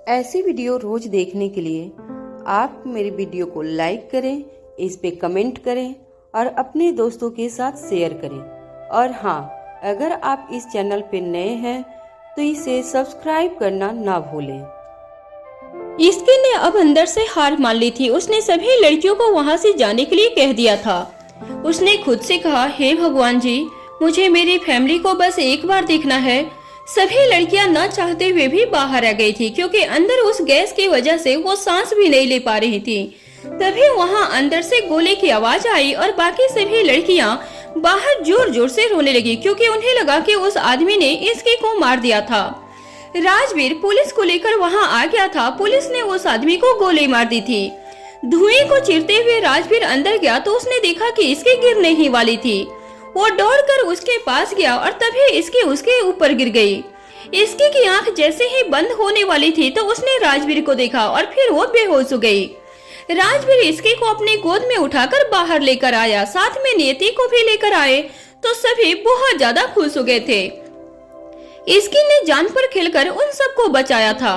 ऐसी वीडियो रोज देखने के लिए आप मेरे वीडियो को लाइक करें, इस पे कमेंट करें और अपने दोस्तों के साथ शेयर करें। और हाँ, अगर आप इस चैनल पे नए हैं तो इसे सब्सक्राइब करना ना भूलें। इसके ने अब अंदर से हार मान ली थी। उसने सभी लड़कियों को वहाँ से जाने के लिए कह दिया था। उसने खुद से कहा, हे भगवान जी, मुझे मेरी फैमिली को बस एक बार देखना है। सभी लड़कियां न चाहते हुए भी बाहर आ गई थी, क्योंकि अंदर उस गैस की वजह से वो सांस भी नहीं ले पा रही थी। तभी वहाँ अंदर से गोले की आवाज आई और बाकी सभी लड़कियां बाहर जोर जोर से रोने लगी, क्योंकि उन्हें लगा कि उस आदमी ने इसकी को मार दिया था। राजवीर पुलिस को लेकर वहाँ आ गया था। पुलिस ने उस आदमी को गोली मार दी थी। धुएं को चीरते हुए राजवीर अंदर गया तो उसने देखा कि इसकी गिरने ही वाली थी। वो दौड़कर उसके पास गया और तभी इसकी उसके ऊपर गिर गई। इसकी की आंख जैसे ही बंद होने वाली थी तो उसने राजवीर को देखा और फिर वो बेहोश हो गई। राजवीर इसकी को अपनी गोद में उठाकर बाहर लेकर आया, साथ में नियति को भी लेकर आए तो सभी बहुत ज्यादा खुश हो गए थे। इसकी ने जान पर खेलकर उन सबको बचाया था।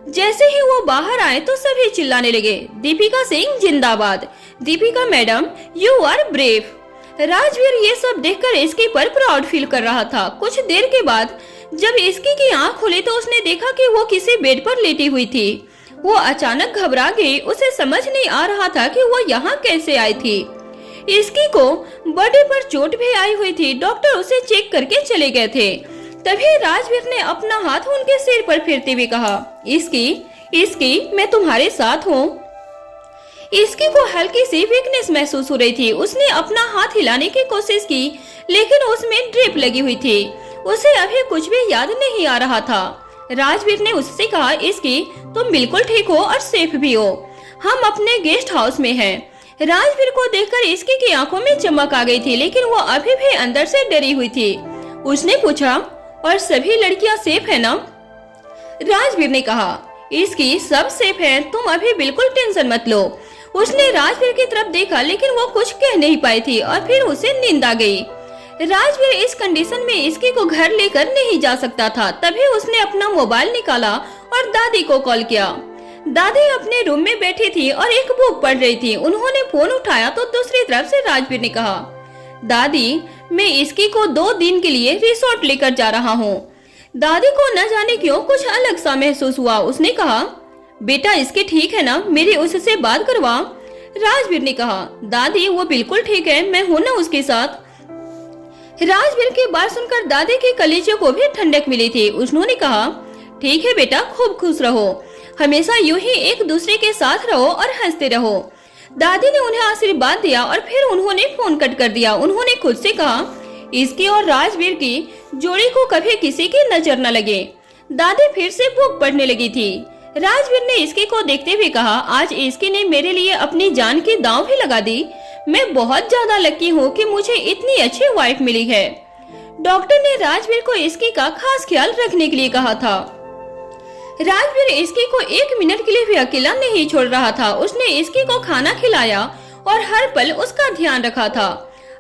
जैसे ही वो बाहर आए तो सभी चिल्लाने लगे, दीपिका सिंह जिंदाबाद, Deepika madam you are brave. Rajveer ये सब देखकर इसकी पर प्राउड फील कर रहा था। कुछ देर के बाद जब इसकी की आंख खुली तो उसने देखा कि वो किसी बेड पर लेटी हुई थी। वो अचानक घबरा गई। उसे समझ नहीं आ रहा था कि वो यहाँ कैसे आई थी। इसकी को बॉडी पर चोट भी आई हुई थी। डॉक्टर उसे चेक करके चले गए थे। तभी राजवीर ने अपना हाथ उनके सिर पर फेरते हुए कहा, इसकी मैं तुम्हारे साथ हूँ। इसकी को हल्की सी वीकनेस महसूस हो रही थी। उसने अपना हाथ हिलाने की कोशिश की, लेकिन उसमें ड्रिप लगी हुई थी। उसे अभी कुछ भी याद नहीं आ रहा था। राजवीर ने उससे कहा, इसकी तुम बिल्कुल ठीक हो और सेफ भी हो। हम अपने गेस्ट हाउस में हैं। राजवीर को देखकर इसकी की आंखों में चमक आ गई थी, लेकिन वो अभी भी अंदर से डरी हुई थी। उसने पूछा, और सभी लड़कियां सेफ है ना? राजवीर ने कहा, इसकी सब सेफ है, तुम अभी बिल्कुल टेंशन मत लो। उसने राजवीर की तरफ देखा, लेकिन वो कुछ कह नहीं पाई थी और फिर उसे नींद आ गई। राजवीर इस कंडीशन में इसकी को घर लेकर नहीं जा सकता था। तभी उसने अपना मोबाइल निकाला और दादी को कॉल किया। दादी अपने रूम में बैठी थी और एक बुक पढ़ रही थी। उन्होंने फोन उठाया तो दूसरी तरफ से राजवीर ने कहा, दादी, मैं इसकी को 2 दिन के लिए रिसोर्ट लेकर जा रहा हूँ। दादी को न जाने क्यों कुछ अलग सा महसूस हुआ। उसने कहा, बेटा इसके ठीक है ना, मेरी उससे बात करवा। राजवीर ने कहा, दादी वो बिल्कुल ठीक है, मैं हूं ना उसके साथ। राजवीर की बात सुनकर दादी के कलेजे को भी ठंडक मिली थी। उन्होंने कहा, ठीक है बेटा, खूब खुश रहो, हमेशा यूं ही एक दूसरे के साथ रहो और हंसते रहो। दादी ने उन्हें आशीर्वाद दिया और फिर उन्होंने फोन कट कर दिया। उन्होंने खुद से कहा, इसकी और राजवीर की जोड़ी को कभी किसी की नजर न लगे। दादी फिर से बुक पढ़ने लगी थी। राजवीर ने इसकी को देखते हुए कहा, आज इसकी ने मेरे लिए अपनी जान की दांव भी लगा दी। मैं बहुत ज्यादा लकी हूँ कि मुझे इतनी अच्छी वाइफ मिली है। डॉक्टर ने राजवीर को इसकी का खास ख्याल रखने के लिए कहा था। राजवीर इसकी को 1 मिनट के लिए भी अकेला नहीं छोड़ रहा था। उसने इसकी को खाना खिलाया और हर पल उसका ध्यान रखा था।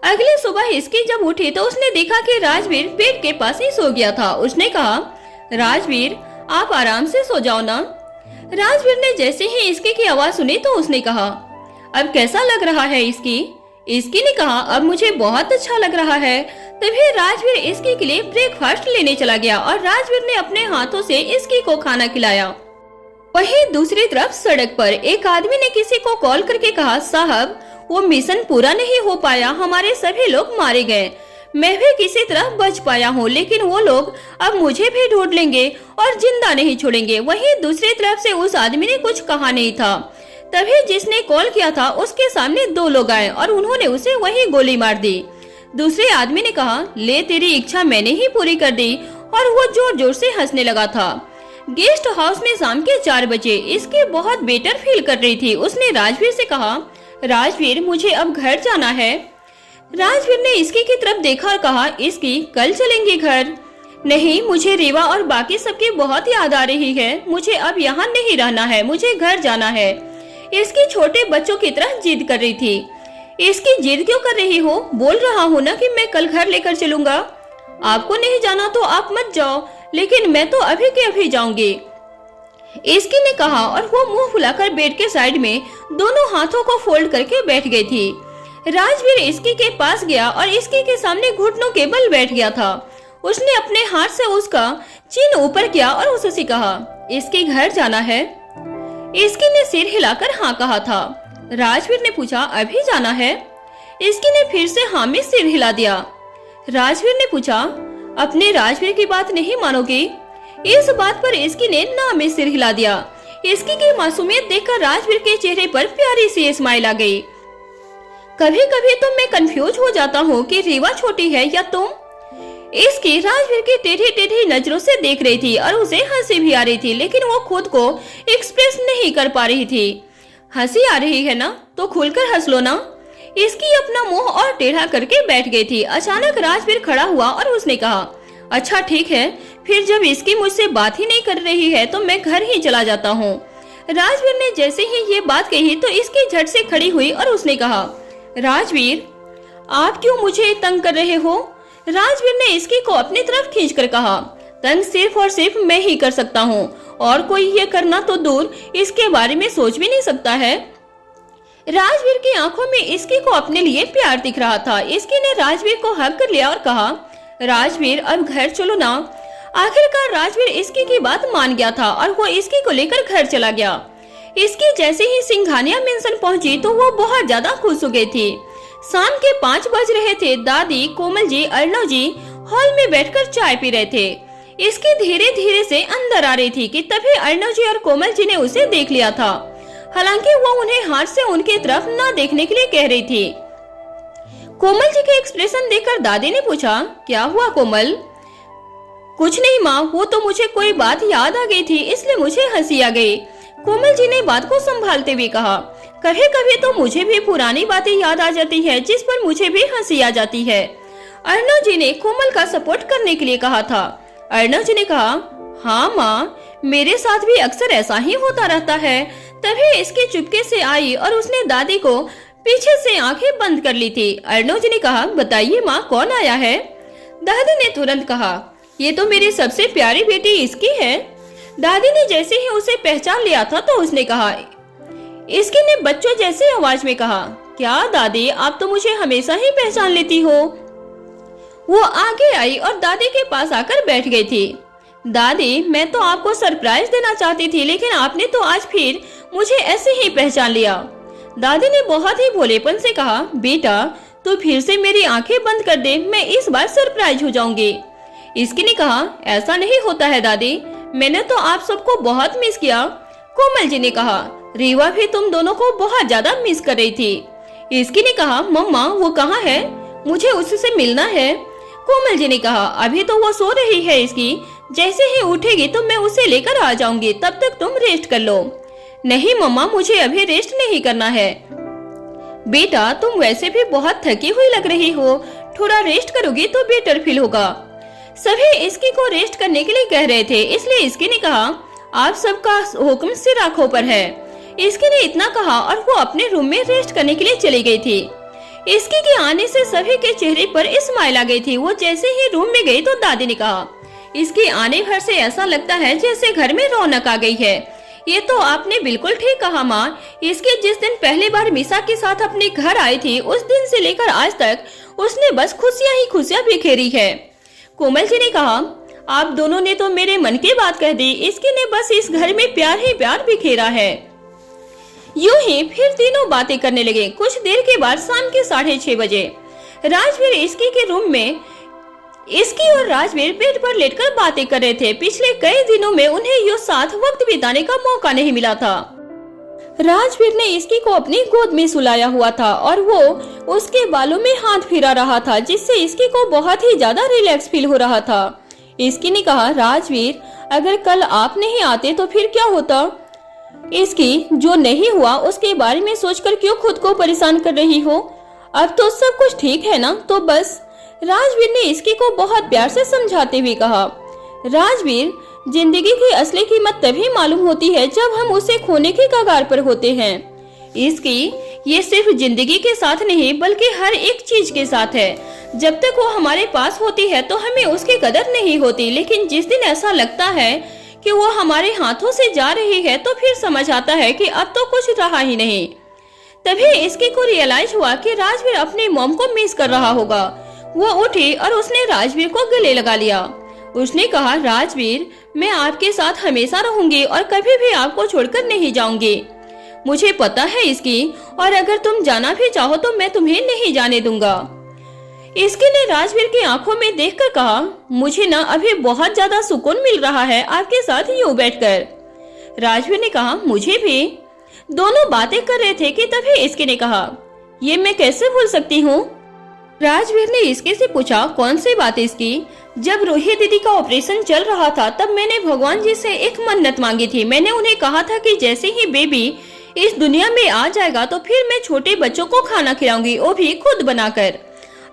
अगली सुबह इसकी जब उठी तो उसने देखा कि राजवीर बेड के पास ही सो गया था। उसने कहा, राजवीर आप आराम से सो जाओ ना। राजवीर ने जैसे ही इसकी की आवाज सुनी तो उसने कहा, अब कैसा लग रहा है इसकी ने कहा, अब मुझे बहुत अच्छा लग रहा है। तभी राजवीर इसकी के लिए ब्रेकफास्ट लेने चला गया और राजवीर ने अपने हाथों से इसकी को खाना खिलाया। वहीं दूसरी तरफ सड़क पर एक आदमी ने किसी को कॉल करके कहा, साहब वो मिशन पूरा नहीं हो पाया, हमारे सभी लोग मारे गए। मैं भी किसी तरह बच पाया हूँ, लेकिन वो लोग अब मुझे भी ढूंढ लेंगे और जिंदा नहीं छोड़ेंगे। वहीं दूसरी तरफ से उस आदमी ने कुछ कहा नहीं था। तभी जिसने कॉल किया था उसके सामने 2 लोग आए और उन्होंने उसे वहीं गोली मार दी। दूसरे आदमी ने कहा, ले तेरी इच्छा मैंने ही पूरी कर दी, और वो जोर जोर से हंसने लगा था। गेस्ट हाउस में शाम के 4 बजे इसकी बहुत बेटर फील कर रही थी। उसने राजवीर से कहा, राजवीर मुझे अब घर जाना है। राजवीर ने इसकी की तरफ देखा और कहा, इसकी कल चलेंगे घर? नहीं, मुझे रीवा और बाकी सबकी बहुत याद आ रही है। मुझे अब यहाँ नहीं रहना है, मुझे घर जाना है। इसकी छोटे बच्चों की तरह जिद कर रही थी। इसकी जिद क्यों कर रही हो? बोल रहा हूँ ना कि मैं कल घर लेकर चलूंगा। आपको नहीं जाना तो आप मत जाओ, लेकिन मैं तो अभी के अभी जाऊंगी। इसकी ने कहा और वो मुंह फुलाकर बेड के साइड में दोनों हाथों को फोल्ड करके बैठ गई थी। राजवीर इसकी के पास गया और इसकी के सामने घुटनों के बल बैठ गया था। उसने अपने हाथ से उसका चिन्ह ऊपर किया और उससे कहा, इसके घर जाना है? इसकी ने सिर हिलाकर हाँ कहा था। राजवीर ने पूछा, अभी जाना है? इसकी ने फिर से हाँ में सिर हिला दिया। राजवीर ने पूछा, अपने राजवीर की बात नहीं मानोगी? इस बात पर इसकी ने ना में सिर हिला दिया। इसकी की मासूमियत देखकर राजवीर के चेहरे पर प्यारी सी स्माइल आ गई। कभी कभी तो मैं कंफ्यूज हो जाता हूँ कि रीवा छोटी है या तुम। इसकी राजवीर की टेढ़ी टेढ़ी नजरों से देख रही थी और उसे हंसी भी आ रही थी, लेकिन वो खुद को एक्सप्रेस नहीं कर पा रही थी। हंसी आ रही है ना तो खुलकर हंस लो ना। इसकी अपना मुंह और टेढ़ा करके बैठ गई थी। अचानक राजवीर खड़ा हुआ और उसने कहा, अच्छा ठीक है, फिर जब इसकी मुझसे बात ही नहीं कर रही है तो मैं घर ही चला जाता हूँ। राजवीर ने जैसे ही ये बात कही तो इसकी झट से खड़ी हुई और उसने कहा, राजवीर आप क्यों मुझे तंग कर रहे हो? राजवीर ने इसकी को अपनी तरफ खींचकर कहा, तंग सिर्फ और सिर्फ मैं ही कर सकता हूँ और कोई ये करना तो दूर इसके बारे में सोच भी नहीं सकता है। राजवीर की आंखों में इसकी को अपने लिए प्यार दिख रहा था। इसकी ने राजवीर को हक कर लिया और कहा, राजवीर अब घर चलो ना। आखिरकार राजवीर इसकी की बात मान गया था और वो इसकी को लेकर घर चला गया। इसकी जैसे ही सिंघानिया मेंशन पहुंची तो वो बहुत ज्यादा खुश हो गई थी। शाम के 5 बज रहे थे। दादी, कोमल जी, अर्णव जी हॉल में बैठकर चाय पी रहे थे। इसकी धीरे धीरे से अंदर आ रही थी कि तभी अर्णव जी और कोमल जी ने उसे देख लिया था। हालांकि वो उन्हें हाथ से उनके तरफ न देखने के लिए कह रही थी। कोमल जी के एक्सप्रेशन देखकर दादी ने पूछा, क्या हुआ कोमल? कुछ नहीं माँ, वो तो मुझे कोई बात याद आ गई थी इसलिए मुझे हंसी आ गई। कोमल जी ने बात को संभालते हुए कहा, कभी कभी तो मुझे भी पुरानी बातें याद आ जाती है जिस पर मुझे भी हंसी आ जाती है। अर्णव जी ने कोमल का सपोर्ट करने के लिए कहा था। अर्णव जी ने कहा, हाँ माँ, मेरे साथ भी अक्सर ऐसा ही होता रहता है। तभी इसकी चुपके से आई और उसने दादी को पीछे से आंखें बंद कर ली थी। अर्णव जी ने कहा, बताइए माँ, कौन आया है? दादी ने तुरंत कहा, ये तो मेरी सबसे प्यारी बेटी इसकी है। दादी ने जैसे ही उसे पहचान लिया था तो उसने कहा, इसकी ने बच्चों जैसे आवाज में कहा, क्या दादी, आप तो मुझे हमेशा ही पहचान लेती हो। वो आगे आई और दादी के पास आकर बैठ गई थी। दादी, मैं तो आपको सरप्राइज देना चाहती थी लेकिन आपने तो आज फिर मुझे ऐसे ही पहचान लिया। दादी ने बहुत ही भोलेपन से कहा, बेटा तू फिर से मेरी आंखें बंद कर दे, मैं इस बार सरप्राइज हो जाऊंगी। इसकी ने कहा, ऐसा नहीं होता है दादी, मैंने तो आप सबको बहुत मिस किया। कोमल जी ने कहा, रीवा भी तुम दोनों को बहुत ज्यादा मिस कर रही थी। इसकी ने कहा, मम्मा वो कहाँ है? मुझे उससे मिलना है। कोमल जी ने कहा, अभी तो वो सो रही है इसकी, जैसे ही उठेगी तो मैं उसे लेकर आ जाऊंगी, तब तक तुम रेस्ट कर लो। नहीं मम्मा, मुझे अभी रेस्ट नहीं करना है। बेटा तुम वैसे भी बहुत थकी हुई लग रही हो, थोड़ा रेस्ट करोगी तो बेटर फील होगा। सभी इसकी को रेस्ट करने के लिए कह रहे थे, इसलिए इसकी ने कहा, आप सबका हुक्म सिर आंखों पर है। इसकी ने इतना कहा और वो अपने रूम में रेस्ट करने के लिए चली गई थी। इसकी के आने से सभी के चेहरे पर स्माइल आ गई थी। वो जैसे ही रूम में गई तो दादी ने कहा, इसके आने भर से ऐसा लगता है जैसे घर में रौनक आ गई है। ये तो आपने बिल्कुल ठीक कहा माँ। इसके जिस दिन पहली बार मीसा के साथ अपने घर आई थी उस दिन से लेकर आज तक उसने बस खुशियाँ ही खुशियाँ बिखेरी है। कोमल जी ने कहा, आप दोनों ने तो मेरे मन की बात कह दी। इसकी ने बस इस घर में प्यार ही प्यार बिखेरा है। यूं ही फिर तीनों बातें करने लगे। कुछ देर के बाद शाम के 6:30 बजे राजवीर इसकी के रूम में इसकी और राजवीर बेड पर लेटकर बातें कर रहे थे। पिछले कई दिनों में उन्हें यो साथ वक्त बिताने का मौका नहीं मिला था। राजवीर ने इसकी को अपनी गोद में सुलाया हुआ था और वो उसके बालों में हाथ फिरा रहा था, जिससे इसकी को बहुत ही ज्यादा रिलैक्स फील हो रहा था। इसकी ने कहा, राजवीर अगर कल आप नहीं आते तो फिर क्या होता? इसकी जो नहीं हुआ उसके बारे में सोचकर क्यों खुद को परेशान कर रही हो? अब तो सब कुछ ठीक है ना? तो बस। राजवीर ने इसकी को बहुत प्यार से समझाते हुए कहा, राजवीर जिंदगी की असली कीमत तभी मालूम होती है जब हम उसे खोने के कगार पर होते हैं। इसकी ये सिर्फ जिंदगी के साथ नहीं बल्कि हर एक चीज के साथ है। जब तक वो हमारे पास होती है तो हमें उसकी कदर नहीं होती, लेकिन जिस दिन ऐसा लगता है कि वो हमारे हाथों से जा रही है तो फिर समझ आता है कि अब तो कुछ रहा ही नहीं। तभी इसकी को रियलाइज हुआ कि राजवीर अपनी मॉम को मिस कर रहा होगा। वो उठी और उसने राजवीर को गले लगा लिया। उसने कहा, राजवीर, मैं आपके साथ हमेशा रहूंगी और कभी भी आपको छोड़कर नहीं जाऊंगी। मुझे पता है इसकी, और अगर तुम जाना भी चाहो तो मैं तुम्हें नहीं जाने दूंगा। इसकी ने राजवीर की आंखों में देखकर कहा, मुझे ना अभी बहुत ज्यादा सुकून मिल रहा है आपके साथ यूं बैठकर। राजवीर ने कहा, मुझे भी। दोनों बातें कर रहे थे कि तभी इसकी ने कहा, ये मैं कैसे भूल सकती हूँ। राजवीर ने इसके से पूछा, कौन सी बात इसकी? जब रूही दीदी का ऑपरेशन चल रहा था तब मैंने भगवान जी से एक मन्नत मांगी थी। मैंने उन्हें कहा था कि जैसे ही बेबी इस दुनिया में आ जाएगा तो फिर मैं छोटे बच्चों को खाना खिलाऊंगी, वो भी खुद बनाकर।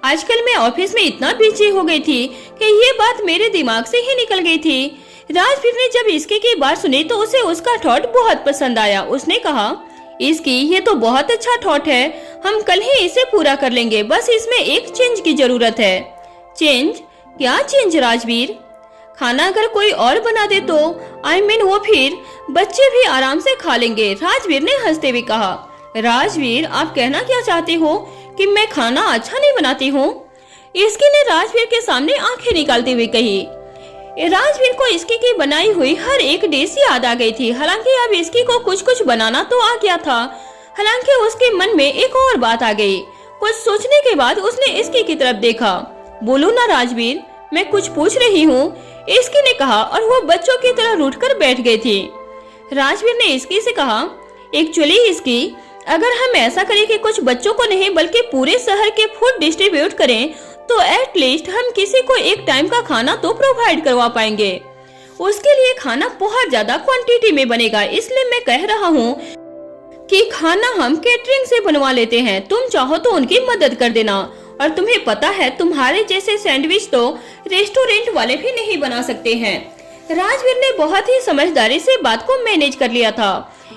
आजकल मैं ऑफिस में इतना बिजी हो गई थी कि ये बात मेरे दिमाग से ही निकल गई थी। राजवीर ने जब इसकी की बात सुनी तो उसे उसका थॉट बहुत पसंद आया। उसने कहा, इसकी ये तो बहुत अच्छा थॉट है, हम कल ही इसे पूरा कर लेंगे, बस इसमें एक चेंज की जरूरत है। चेंज? क्या चेंज राजवीर? खाना अगर कोई और बना दे तो वो फिर बच्चे भी आराम से खा लेंगे। राजवीर ने हंसते हुए कहा, राजवीर, आप कहना क्या चाहते हो कि मैं खाना अच्छा नहीं बनाती हूँ? इसकी ने राजवीर के सामने आंखें निकालते हुए कही। राजवीर को इसकी की बनाई हुई हर एक डिश याद आ गई थी। हालांकि अब इसकी को कुछ कुछ बनाना तो आ गया था, हालांकि उसके मन में एक और बात आ गई। कुछ सोचने के बाद उसने इसकी की तरफ देखा। बोलो ना राजवीर, मैं कुछ पूछ रही हूँ, इसकी ने कहा, और वो बच्चों की तरह रूठकर बैठ गई थी। राजवीर ने इसकी से कहा, एक्चुअली इसकी, अगर हम ऐसा करें कि कुछ बच्चों को नहीं बल्कि पूरे शहर के फूड डिस्ट्रीब्यूट करें तो एटलीस्ट हम किसी को एक टाइम का खाना तो प्रोवाइड करवा पाएंगे। उसके लिए खाना बहुत ज्यादा क्वांटिटी में बनेगा, इसलिए मैं कह रहा हूँ कि खाना हम केटरिंग से बनवा लेते हैं। तुम चाहो तो उनकी मदद कर देना, और तुम्हें पता है तुम्हारे जैसे सैंडविच तो रेस्टोरेंट वाले भी नहीं बना सकते हैं। राजवीर ने बहुत ही समझदारी से बात को मैनेज कर लिया था।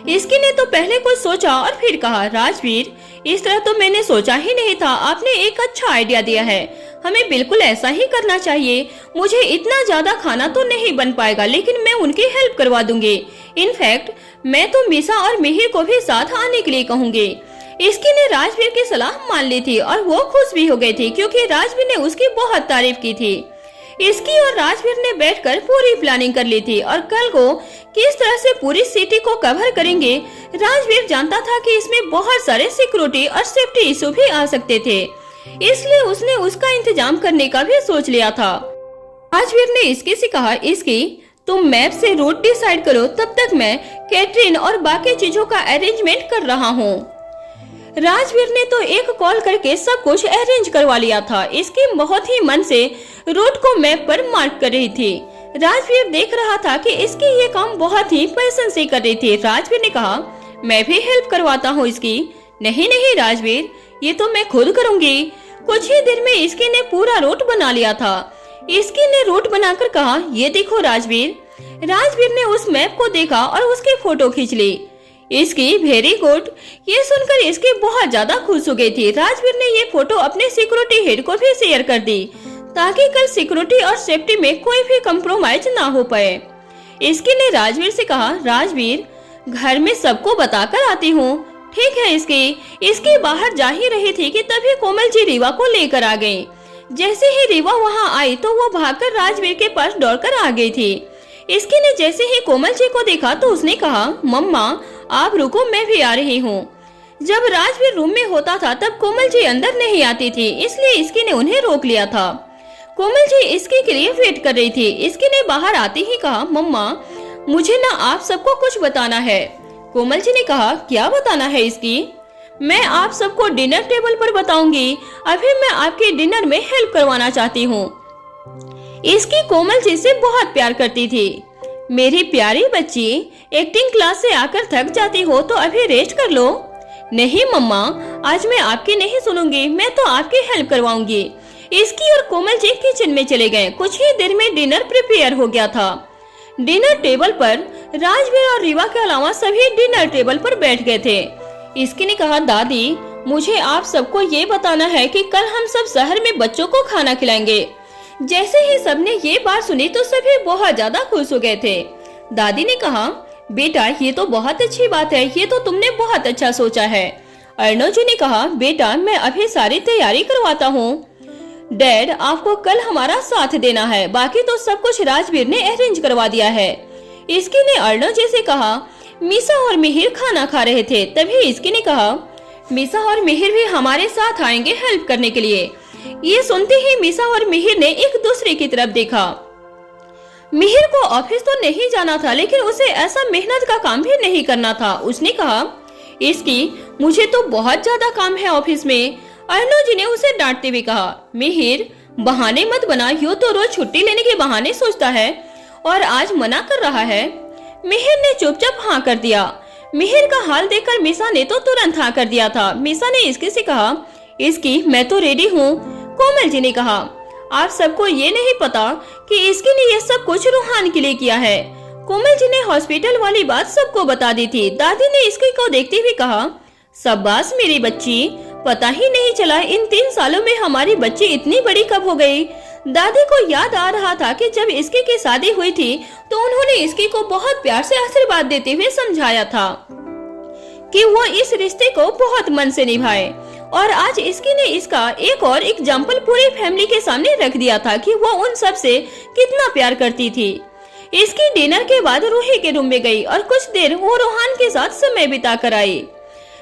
इसकी ने तो पहले कुछ सोचा और फिर कहा, राजवीर, इस तरह तो मैंने सोचा ही नहीं था, आपने एक अच्छा आइडिया दिया है, हमें बिल्कुल ऐसा ही करना चाहिए। मुझे इतना ज्यादा खाना तो नहीं बन पाएगा, लेकिन मैं उनकी हेल्प करवा दूंगी। इनफैक्ट मैं तो मीसा और मिहिर को भी साथ आने के लिए कहूंगी। इसकी ने राजवीर की सलाह मान ली थी और वो खुश भी हो गई थी क्योंकि राजवीर ने उसकी बहुत तारीफ की थी। इसकी और राजवीर ने बैठकर पूरी प्लानिंग कर ली थी और कल को किस तरह से पूरी सिटी को कवर करेंगे। राजवीर जानता था कि इसमें बहुत सारे सिक्योरिटी और सेफ्टी इशू भी आ सकते थे, इसलिए उसने उसका इंतजाम करने का भी सोच लिया था। राजवीर ने इसकी से कहा, इसकी तुम मैप से रूट डिसाइड करो, तब तक मैं कैटरिंग और बाकी चीजों का अरेंजमेंट कर रहा हूँ। राजवीर ने तो एक कॉल करके सब कुछ अरेंज करवा लिया था। इसकी बहुत ही मन से रूट को मैप पर मार्क कर रही थी। राजवीर देख रहा था कि इसकी ये काम बहुत ही पैशन से कर रही थी। राजवीर ने कहा, मैं भी हेल्प करवाता हूँ इसकी। नहीं नहीं राजवीर, ये तो मैं खुद करूंगी। कुछ ही देर में इसकी ने पूरा रूट बना लिया था। इसकी ने रूट बनाकर कहा, ये देखो राजवीर। राजवीर ने उस मैप को देखा और उसकी फोटो खींच ली। इसकी वेरी गुड, ये सुनकर इसकी बहुत ज्यादा खुश हो गई थी। राजवीर ने ये फोटो अपने सिक्योरिटी हेड को भी शेयर कर दी ताकि कल सिक्योरिटी और सेफ्टी में कोई भी कंप्रोमाइज ना हो पाए। इसकी ने राजवीर से कहा, राजवीर, घर में सबको बताकर आती हूँ, ठीक है? इसकी बाहर जा ही रही थी कि तभी कोमल जी रीवा को लेकर आ गयी। जैसे ही रीवा वहाँ आई तो वो भागकर राजवीर के पास दौड़कर आ गई थी। इसकी ने जैसे ही कोमल जी को देखा तो उसने कहा, मम्मा आप रुको, मैं भी आ रही हूँ। जब राजवीर रूम में होता था तब कोमल जी अंदर नहीं आती थी, इसलिए इसकी ने उन्हें रोक लिया था। कोमल जी इसकी के लिए वेट कर रही थी। इसकी ने बाहर आते ही कहा, मम्मा मुझे ना आप सबको कुछ बताना है। कोमल जी ने कहा, क्या बताना है इसकी? मैं आप सबको डिनर टेबल पर बताऊंगी। अभी मैं आपके डिनर में हेल्प करवाना चाहती हूँ। इसकी कोमल जी से बहुत प्यार करती थी। मेरी प्यारी बच्ची, एक्टिंग क्लास से आकर थक जाती हो तो अभी रेस्ट कर लो। नहीं मम्मा, आज मैं आपकी नहीं सुनूंगी, मैं तो आपकी हेल्प करवाऊंगी। इसकी और कोमल जी किचन में चले गए। कुछ ही देर में डिनर प्रिपेयर हो गया था। डिनर टेबल पर राजवीर और रीवा के अलावा सभी डिनर टेबल पर बैठ गए थे। इसकी ने कहा, दादी मुझे आप सबको ये बताना है कि कल हम सब शहर में बच्चों को खाना खिलाएंगे। जैसे ही सबने ये बात सुनी तो सभी बहुत ज्यादा खुश हो गए थे। दादी ने कहा, बेटा ये तो बहुत अच्छी बात है, ये तो तुमने बहुत अच्छा सोचा है। अर्णव जी ने कहा, बेटा मैं अभी सारी तैयारी करवाता हूँ। डैड आपको कल हमारा साथ देना है, बाकी तो सब कुछ राजवीर ने अरेंज करवा दिया है। इसकी ने अर्णव जी से कहा। मीसा और मिहिर खाना खा रहे थे, तभी इसकी ने कहा, मीसा और मिहिर भी हमारे साथ आएंगे हेल्प करने के लिए। ये सुनते ही मीसा और मिहिर ने एक दूसरे की तरफ देखा। मिहिर को ऑफिस तो नहीं जाना था, लेकिन उसे ऐसा मेहनत का काम भी नहीं करना था। उसने कहा, इसकी मुझे तो बहुत ज्यादा काम है ऑफिस में। अर्णव जी ने उसे डांटते हुए कहा, मिहिर बहाने मत बना, यूं तो रोज छुट्टी लेने के बहाने सोचता है और आज मना कर रहा है। मिहिर ने चुपचाप हाँ कर दिया। मिहिर का हाल देखकर मीसा ने तो तुरंत हाँ कर दिया था। मीसा ने इसकी से कहा, इसकी मैं तो रेडी हूँ। कोमल जी ने कहा, आप सबको ये नहीं पता कि इसकी ने ये सब कुछ रूहान के लिए किया है। कोमल जी ने हॉस्पिटल वाली बात सबको बता दी थी। दादी ने इसकी को देखते हुए कहा, शाबाश मेरी बच्ची, पता ही नहीं चला इन 3 सालों में हमारी बच्ची इतनी बड़ी कब हो गई। दादी को याद आ रहा था कि जब इसकी की शादी हुई थी तो उन्होंने इसकी को बहुत प्यार से आशीर्वाद देते हुए समझाया था कि वो इस रिश्ते को बहुत मन से निभाए। और आज इसकी ने इसका एक और एग्जाम्पल पूरी फैमिली के सामने रख दिया था कि वो उन सब से कितना प्यार करती थी। इसकी डिनर के बाद रूही के रूम में गई और कुछ देर वो रूहान के साथ समय बिता कर आई।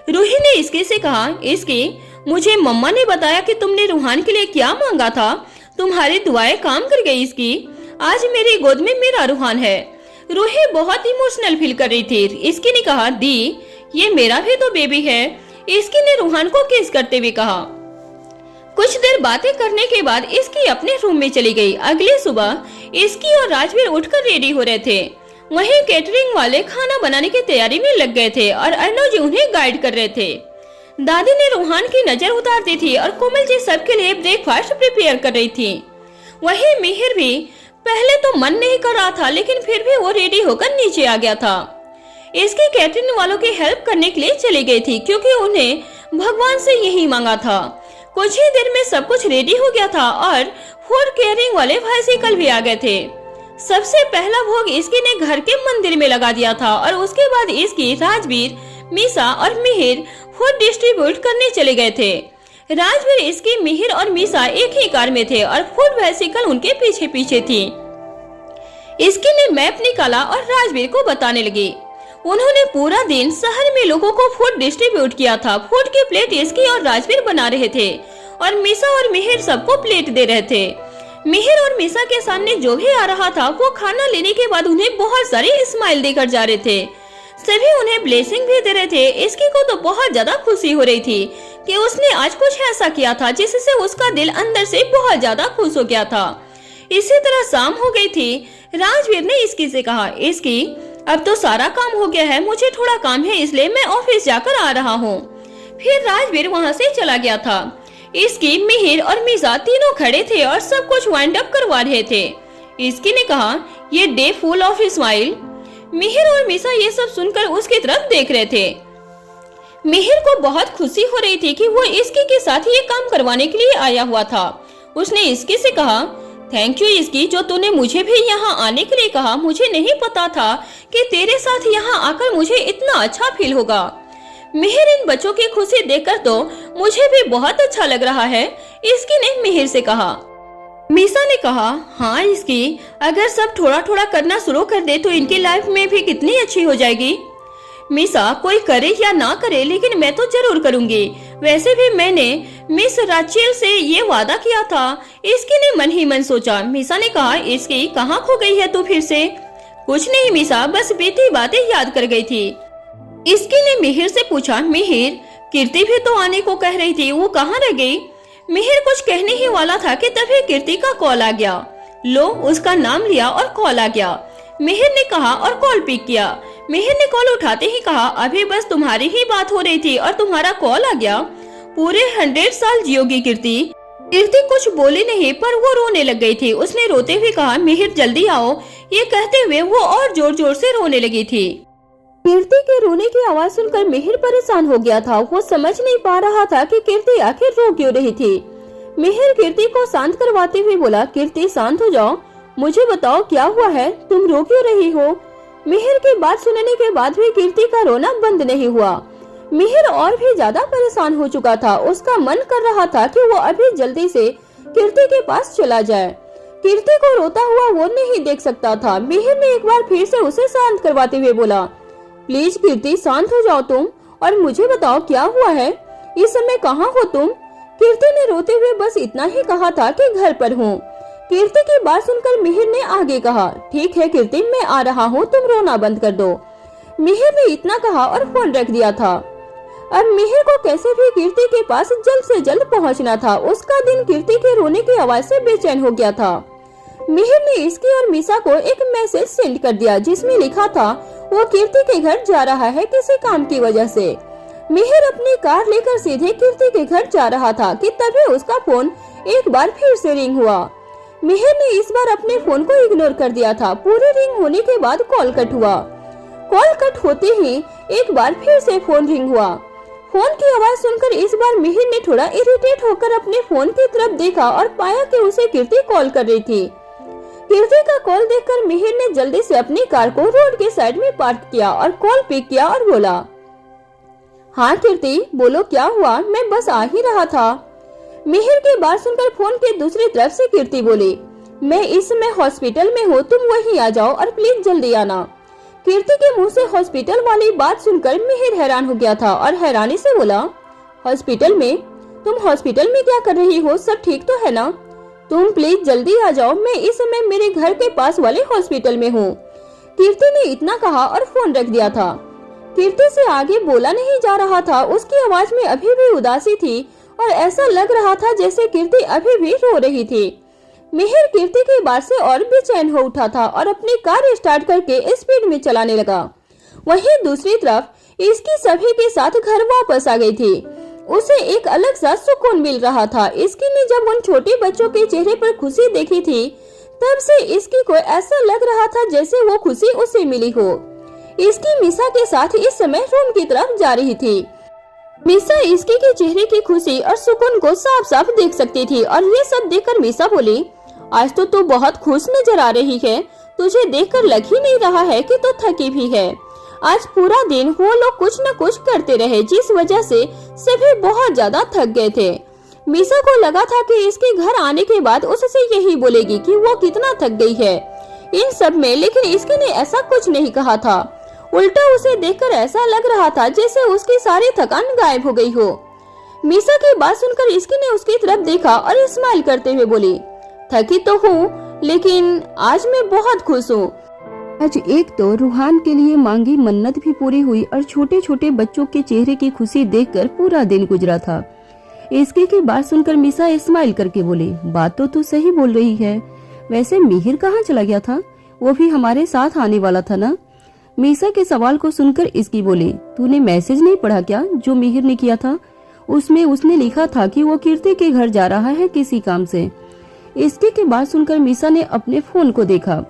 रूही ने इसके से कहा, इसकी मुझे मम्मा ने बताया कि तुमने रूहान के लिए क्या मांगा था, तुम्हारी दुआएं काम कर गई। इसकी आज मेरी गोद में मेरा रूहान है। रूही बहुत इमोशनल फील कर रही थी। इसकी ने कहा, दी ये मेरा भी तो बेबी है। इसकी ने रूहान को किस करते हुए कहा। कुछ देर बातें करने के बाद इसकी अपने रूम में चली गई। अगली सुबह इसकी और राजवीर उठकर रेडी हो रहे थे। वहीं कैटरिंग वाले खाना बनाने की तैयारी में लग गए थे और अर्णव जी उन्हें गाइड कर रहे थे। दादी ने रूहान की नजर उतार दी थी और कोमल जी सबके लिए ब्रेकफास्ट प्रिपेयर कर रही थी। वहीं मिहिर भी पहले तो मन नहीं कर रहा था, लेकिन फिर भी वो रेडी होकर नीचे आ गया था। इसकी कैटरिंग वालों की हेल्प करने के लिए चली गई थी, क्योंकि उन्हें भगवान से यही मांगा था। कुछ ही देर में सब कुछ रेडी हो गया था और फूड केयरिंग वाले बाइसिकल भी आ गए थे। सबसे पहला भोग इसकी ने घर के मंदिर में लगा दिया था और उसके बाद इसकी राजवीर, मीसा और मिहिर फूड डिस्ट्रीब्यूट करने चले गए थे। राजवीर, इसकी, मिहिर और मीसा एक ही कार में थे और फूड बाइसिकल उनके पीछे पीछे थी। इसकी ने मैप निकाला और राजवीर को बताने लगी। उन्होंने पूरा दिन शहर में लोगों को फूड डिस्ट्रीब्यूट किया था। फूड की प्लेट इसकी और राजवीर बना रहे थे और मीसा और मिहिर सबको प्लेट दे रहे थे। मिहिर और मीसा के सामने जो भी आ रहा था वो खाना लेने के बाद उन्हें बहुत सारी स्माइल देकर जा रहे थे। सभी उन्हें ब्लेसिंग भी दे रहे थे। इसकी को तो बहुत ज्यादा खुशी हो रही थी कि उसने आज कुछ ऐसा किया था जिससे उसका दिल अंदर से बहुत ज्यादा खुश हो गया था। इसी तरह शाम हो गई थी। राजवीर ने इसकी से कहा, इसकी अब तो सारा काम हो गया है, मुझे थोड़ा काम है इसलिए मैं ऑफिस जाकर आ रहा हूँ। फिर राजवीर वहाँ से चला गया था। इसकी, मिहिर और मीसा तीनों खड़े थे और सब कुछ वाइंड अप करवा रहे थे। इसकी ने कहा, ये day full of smile. Mihir और मीसा ये सब सुनकर उसकी तरफ देख रहे थे। मिहिर को बहुत खुशी हो रही थी कि वो इसकी के साथ ये काम करवाने के लिए आया हुआ था। उसने इसकी से कहा, थैंक यू इसकी, जो तूने मुझे भी यहाँ आने के लिए कहा। मुझे नहीं पता था कि तेरे साथ यहाँ आकर मुझे इतना अच्छा फील होगा। मिहिर, इन बच्चों की खुशी देखकर तो मुझे भी बहुत अच्छा लग रहा है। इसकी ने मिहिर से कहा। मीसा ने कहा, हाँ इसकी, अगर सब थोड़ा थोड़ा करना शुरू कर दे तो इनकी लाइफ में भी कितनी अच्छी हो जाएगी। मीसा, कोई करे या ना करे लेकिन मैं तो जरूर करूंगी। वैसे भी मैंने मिस राचेल से ये वादा किया था। इसकी ने मन ही मन सोचा। मीसा ने कहा, इसकी कहाँ खो गई है तू फिर से? कुछ नहीं मीसा, बस बीती बातें याद कर गई थी। इसकी ने मिहिर से पूछा, मिहिर, कीर्ति भी तो आने को कह रही थी, वो कहाँ रह गई? मिहिर कुछ कहने ही वाला था कि तभी कीर्ति का कॉल आ गया। लो, उसका नाम लिया और कॉल आ गया। मिहिर ने कहा और कॉल पिक किया। मिहिर ने कॉल उठाते ही कहा, अभी बस तुम्हारी ही बात हो रही थी और तुम्हारा कॉल आ गया। पूरे 100 साल जियोगी कीर्ति। कीर्ति कुछ बोली नहीं पर वो रोने लग गई थी। उसने रोते हुए कहा, मिहिर जल्दी आओ। ये कहते हुए वो और जोर जोर से रोने लगी थी। कीर्ति के रोने की आवाज सुनकर मिहिर परेशान हो गया था। वो समझ नहीं पा रहा था कि कीर्ति आखिर रो क्यों रही थी। मिहिर कीर्ति को शांत करवाते हुए बोला, कीर्ति शांत हो जाओ, मुझे बताओ क्या हुआ है, तुम रो क्यों रही हो? मिहिर की बात सुनने के बाद भी कीर्ति का रोना बंद नहीं हुआ। मिहिर और भी ज्यादा परेशान हो चुका था। उसका मन कर रहा था कि वो अभी जल्दी से कीर्ति के पास चला जाए। कीर्ति को रोता हुआ वो नहीं देख सकता था। मिहिर ने एक बार फिर से उसे शांत करवाते हुए बोला, प्लीज कीर्ति, शांत हो जाओ तुम और मुझे बताओ क्या हुआ है, इस समय कहाँ हो तुम? कीर्ति ने रोते हुए बस इतना ही कहा था कि घर पर हूँ। कीर्ति की बात सुनकर मिहिर ने आगे कहा, ठीक है कीर्ति, मैं आ रहा हूँ, तुम रोना बंद कर दो। मिहिर ने इतना कहा और फोन रख दिया था। अब मिहिर को कैसे भी कीर्ति के पास जल्द से जल्द पहुँचना था। उसका दिन कीर्ति के रोने की आवाज से बेचैन हो गया था। मिहिर ने इसकी और मीसा को एक मैसेज सेंड कर दिया जिसमें लिखा था वो कीर्ति के घर जा रहा है किसी काम की वजह से। मिहिर अपनी कार लेकर सीधे कीर्ति के घर जा रहा था कि तभी उसका फोन एक बार फिर से रिंग हुआ। मिहिर ने इस बार अपने फोन को इग्नोर कर दिया था। पूरे रिंग होने के बाद कॉल कट हुआ। कॉल कट होते ही एक बार फिर से फोन रिंग हुआ। फोन की आवाज सुनकर इस बार मिहिर ने थोड़ा इरिटेट होकर अपने फोन की तरफ देखा और पाया कि उसे कीर्ति कॉल कर रही थी। कीर्ति का कॉल देखकर मिहिर ने जल्दी से अपनी कार को रोड के साइड में पार्क किया और कॉल पिक किया और बोला, हाँ कीर्ति बोलो क्या हुआ, मैं बस आ ही रहा था। मिहिर की बात सुनकर फोन के दूसरी तरफ से कीर्ति बोली, मैं इस समय हॉस्पिटल में हूँ, तुम वहीं आ जाओ और प्लीज जल्दी आना। कीर्ति के मुंह से हॉस्पिटल वाली बात सुनकर मिहिर हैरान हो गया था और हैरानी से बोला, हॉस्पिटल में? तुम हॉस्पिटल में क्या कर रही हो, सब ठीक तो है ना? तुम प्लीज जल्दी आ जाओ, मैं इस समय मेरे घर के पास वाले हॉस्पिटल में हूँ। कीर्ति ने इतना कहा और फोन रख दिया था। कीर्ति से आगे बोला नहीं जा रहा था। उसकी आवाज में अभी भी उदासी थी और ऐसा लग रहा था जैसे कीर्ति अभी भी रो रही थी। मिहिर कीर्ति की बात से और बेचैन हो उठा था और अपनी कार स्टार्ट करके स्पीड में चलाने लगा। वहीं दूसरी तरफ इसकी सभी के साथ घर वापस आ गई थी। उसे एक अलग सा सुकून मिल रहा था। इसकी ने जब उन छोटे बच्चों के चेहरे पर खुशी देखी थी तब से इसकी को ऐसा लग रहा था जैसे वो खुशी उसे मिली हो। इसकी मीसा के साथ इस समय रूम की तरफ जा रही थी। मीसा इसकी के चेहरे की खुशी और सुकून को साफ साफ देख सकती थी और ये सब देखकर मीसा बोली, आज तो तू बहुत खुश नजर आ रही है, तुझे देखकर लग ही नहीं रहा है कि तू थकी भी है। आज पूरा दिन वो लोग कुछ न कुछ करते रहे जिस वजह से सभी बहुत ज्यादा थक गए थे। मीसा को लगा था कि इसके घर आने के बाद उससे यही बोलेगी कि वो कितना थक गई है इन सब में, लेकिन इसकी ने ऐसा कुछ नहीं कहा था। उल्टा उसे देखकर ऐसा लग रहा था जैसे उसकी सारी थकान गायब हो गई हो। मीसा की बात सुनकर इसकी ने उसकी तरफ देखा और स्माइल करते हुए बोली, थकी तो हूँ लेकिन आज मैं बहुत खुश हूँ। आज एक तो रूहान के लिए मांगी मन्नत भी पूरी हुई और छोटे छोटे बच्चों के चेहरे की खुशी देखकर पूरा दिन गुजरा था। इसके की बात सुनकर मीसा स्माइल करके बोली, बात तो तू सही बोल रही है, वैसे मिहिर कहाँ चला गया था? वो भी हमारे साथ आने वाला था ना? मीसा के सवाल को सुनकर इसकी बोली, तूने मैसेज नहीं पढ़ा क्या जो मिहिर ने किया था? उसमें उसने लिखा था कि वो कीर्ति के घर जा रहा है किसी काम से। इसके की बात सुनकर मीसा ने अपने फोन को देखा।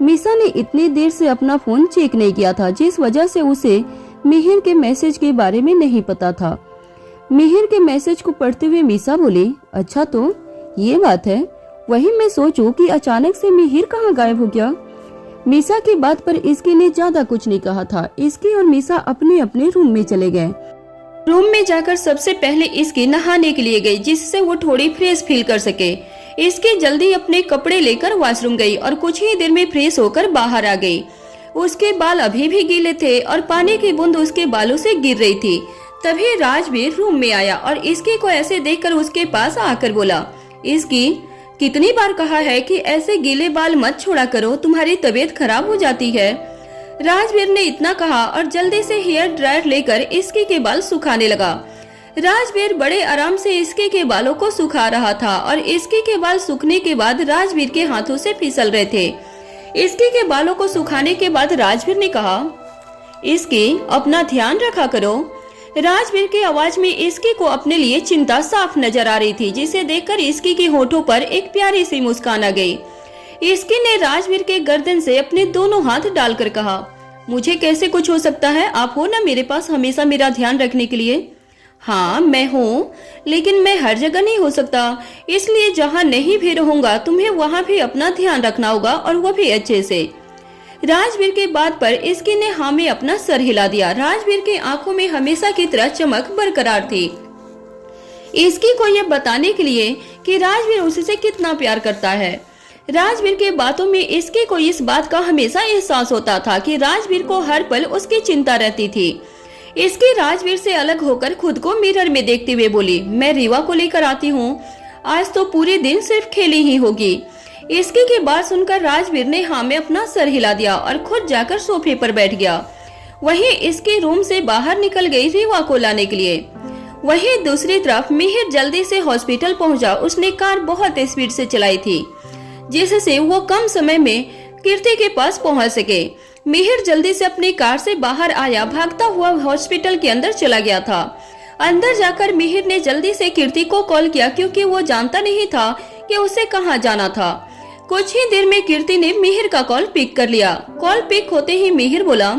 मीसा ने इतनी देर से अपना फोन चेक नहीं किया था जिस वजह से उसे मिहिर के मैसेज के बारे में नहीं पता था। मिहिर के मैसेज को पढ़ते हुए मीसा बोली, अच्छा तो ये बात है, वही मैं सोचूं कि अचानक से मिहिर कहाँ गायब हो गया। मीसा की बात पर इसकी ने ज्यादा कुछ नहीं कहा था। इसकी और मीसा अपने अपने रूम में चले गए। रूम में जाकर सबसे पहले इसकी नहाने के लिए गई जिससे वो थोड़ी फ्रेश फील कर सके। इसकी जल्दी अपने कपड़े लेकर वॉशरूम गई और कुछ ही देर में फ्रेश होकर बाहर आ गई। उसके बाल अभी भी गीले थे और पानी की बूंद उसके बालों से गिर रही थी। तभी राजवीर रूम में आया और इसकी को ऐसे देखकर उसके पास आकर बोला, इसकी कितनी बार कहा है कि ऐसे गीले बाल मत छोड़ा करो, तुम्हारी तबीयत खराब हो जाती है। राजवीर ने इतना कहा और जल्दी से हेयर ड्रायर लेकर इसकी के बाल सुखाने लगा। राजवीर बड़े आराम से इसके के बालों को सुखा रहा था और इसकी के बाल सूखने के बाद राजवीर के हाथों से फिसल रहे थे। इसकी के बालों को सुखाने के बाद राजवीर ने कहा, इसकी अपना ध्यान रखा करो। राजवीर की आवाज में इसकी को अपने लिए चिंता साफ नजर आ रही थी जिसे देखकर इसकी के होठों पर एक प्यारी सी मुस्कान आ गई। इसकी ने राजवीर के गर्दन से अपने दोनों हाथ डालकर कहा, मुझे कैसे कुछ हो सकता है, आप हो ना मेरे पास हमेशा मेरा ध्यान रखने के लिए। हाँ मैं हूँ, लेकिन मैं हर जगह नहीं हो सकता, इसलिए जहाँ नहीं भी रहूंगा तुम्हें वहाँ भी अपना ध्यान रखना होगा और वो भी अच्छे से। राजवीर के बात पर इसकी ने हाँ में अपना सर हिला दिया। राजवीर की आंखों में हमेशा की तरह चमक बरकरार थी। इसकी को यह बताने के लिए कि राजवीर उससे कितना प्यार करता है। राजवीर के बातों में इसके को इस बात का हमेशा एहसास होता था कि राजवीर को हर पल उसकी चिंता रहती थी। इसकी राजवीर से अलग होकर खुद को मिरर में देखते हुए बोली, मैं रीवा को लेकर आती हूँ, आज तो पूरे दिन सिर्फ खेली ही होगी। इसकी की बात सुनकर राजवीर ने हाँ में अपना सर हिला दिया और खुद जाकर सोफे पर बैठ गया। वहीं इसके रूम से बाहर निकल गई रीवा को लाने के लिए। वहीं दूसरी तरफ मिहिर जल्दी से हॉस्पिटल पहुंचा। उसने कार बहुत स्पीड से चलाई थी जिससे वो कम समय में कीर्ति के पास पहुंच सके। मिहिर जल्दी से अपनी कार से बाहर आया, भागता हुआ हॉस्पिटल के अंदर चला गया था। अंदर जाकर मिहिर ने जल्दी से कीर्ति को कॉल किया क्योंकि वो जानता नहीं था कि उसे कहां जाना था। कुछ ही देर में कीर्ति ने मिहिर का कॉल पिक कर लिया। कॉल पिक होते ही मिहिर बोला,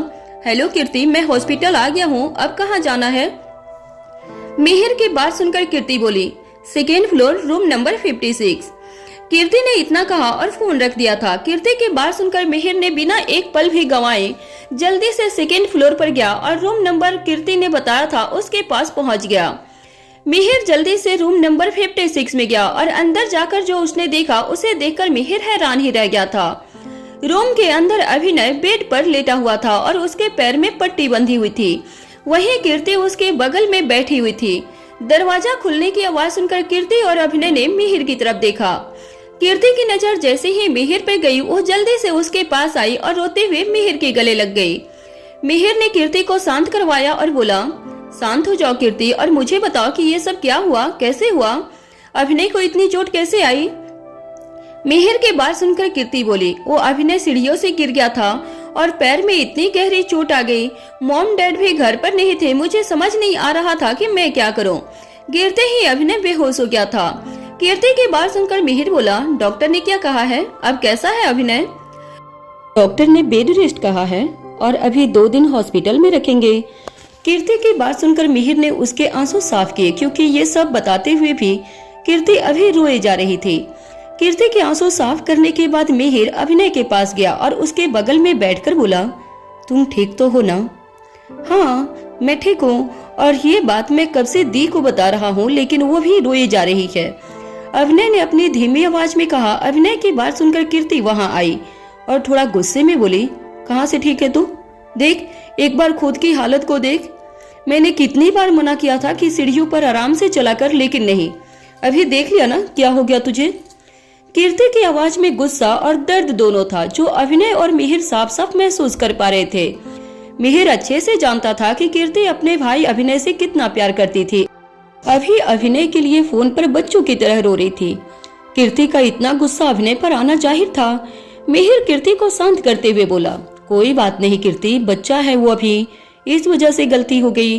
हेलो कीर्ति, मैं हॉस्पिटल आ गया हूँ, अब कहाँ जाना है? मिहिर की बात सुनकर कीर्ति बोली, 2nd फ्लोर, रूम नंबर 56। कीर्ति ने इतना कहा और फोन रख दिया था। कीर्ति की बात सुनकर मिहिर ने बिना एक पल भी गंवाए जल्दी से 2nd फ्लोर पर गया और रूम नंबर कीर्ति ने बताया था उसके पास पहुंच गया। मिहिर जल्दी से रूम नंबर 56 में गया और अंदर जाकर जो उसने देखा उसे देखकर मिहिर हैरान ही रह गया था। रूम के अंदर अभिनय बेड पर लेटा हुआ था और उसके पैर में पट्टी बंधी हुई थी। वहीं कीर्ति उसके बगल में बैठी हुई थी। दरवाजा खुलने की आवाज सुनकर कीर्ति और अभिनय ने मिहिर की तरफ देखा। कीर्ति की नजर जैसे ही मिहिर पे गई, वो जल्दी से उसके पास आई और रोते हुए मिहिर के गले लग गई। मिहिर ने कीर्ति को शांत करवाया और बोला, शांत हो जाओ कीर्ति और मुझे बताओ कि ये सब क्या हुआ, कैसे हुआ, अभिनय को इतनी चोट कैसे आई? मिहिर की बात सुनकर कीर्ति बोली, वो अभिनय सीढ़ियों से गिर गया था और पैर में इतनी गहरी चोट आ गई। मॉम डैड भी घर पर नहीं थे, मुझे समझ नहीं आ रहा था कि मैं क्या करूं। गिरते ही अभिनय बेहोश हो गया था। कीर्ति की बात सुनकर मिहिर बोला, डॉक्टर ने क्या कहा है, अब कैसा है अभिनय? डॉक्टर ने बेड रेस्ट कहा है और अभी 2 दिन हॉस्पिटल में रखेंगे। कीर्ति की बात सुनकर मिहिर ने उसके आंसू साफ किए क्योंकि ये सब बताते हुए भी कीर्ति अभी रोए जा रही थी। कीर्ति के आंसू साफ करने के बाद मिहिर अभिनय के पास गया और उसके बगल में बैठकर बोला, तुम ठीक तो हो ना? हाँ मैं ठीक हूँ और ये बात मैं कब से दी को बता रहा हूँ लेकिन वो भी रोए जा रही है, अभिनय ने अपनी धीमी आवाज में कहा। अभिनय की बात सुनकर कीर्ति वहां आई और थोड़ा गुस्से में बोली, कहाँ से ठीक है तू? देख एक बार खुद की हालत को देख। मैंने कितनी बार मना किया था कि सीढ़ियों पर आराम से चला कर, लेकिन नहीं। अभी देख लिया ना क्या हो गया तुझे। कीर्ति की आवाज में गुस्सा और दर्द दोनों था जो अभिनय और मिहिर साफ साफ महसूस कर पा रहे थे। मिहिर अच्छे से जानता था कि कीर्ति अपने भाई अभिनय से कितना प्यार करती थी। अभी अभिनय के लिए फोन पर बच्चों की तरह रो रही थी। कीर्ति का इतना गुस्सा अभिनय पर आना जाहिर था। मिहिर कीर्ति को शांत करते हुए बोला, कोई बात नहीं कीर्ति, बच्चा है वो अभी, इस वजह से गलती हो गई।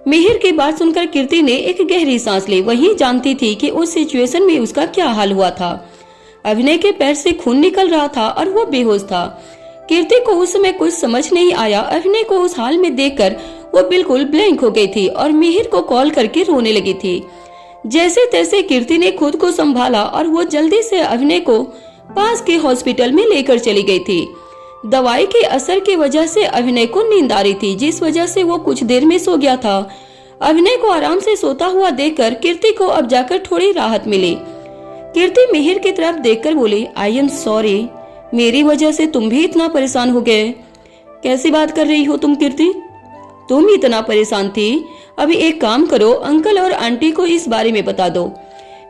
मिहिर की बात सुनकर कीर्ति ने एक गहरी सांस ली। वही जानती थी कि उस सिचुएशन में उसका क्या हाल हुआ था। अभिनय के पैर से खून निकल रहा था और वो बेहोश था। कीर्ति को उस समय कुछ समझ नहीं आया। अभिनय को उस हाल में देखकर वो बिल्कुल ब्लैंक हो गई थी और मिहिर को कॉल करके रोने लगी थी। जैसे तैसे कीर्ति ने खुद को संभाला और वो जल्दी से अभिनय को पास के हॉस्पिटल में लेकर चली गई थी। दवाई के असर की वजह से अभिनय को नींद आ रही थी, जिस वजह से वो कुछ देर में सो गया था। अभिनय को आराम से सोता हुआ देखकर कीर्ति को अब जाकर थोड़ी राहत मिली। कीर्ति मिहिर की तरफ देखकर बोली, आई एम सॉरी, मेरी वजह से तुम भी इतना परेशान हो गए। कैसी बात कर रही हो तुम कीर्ति? तुम इतना परेशान थी, अभी एक काम करो, अंकल और आंटी को इस बारे में बता दो।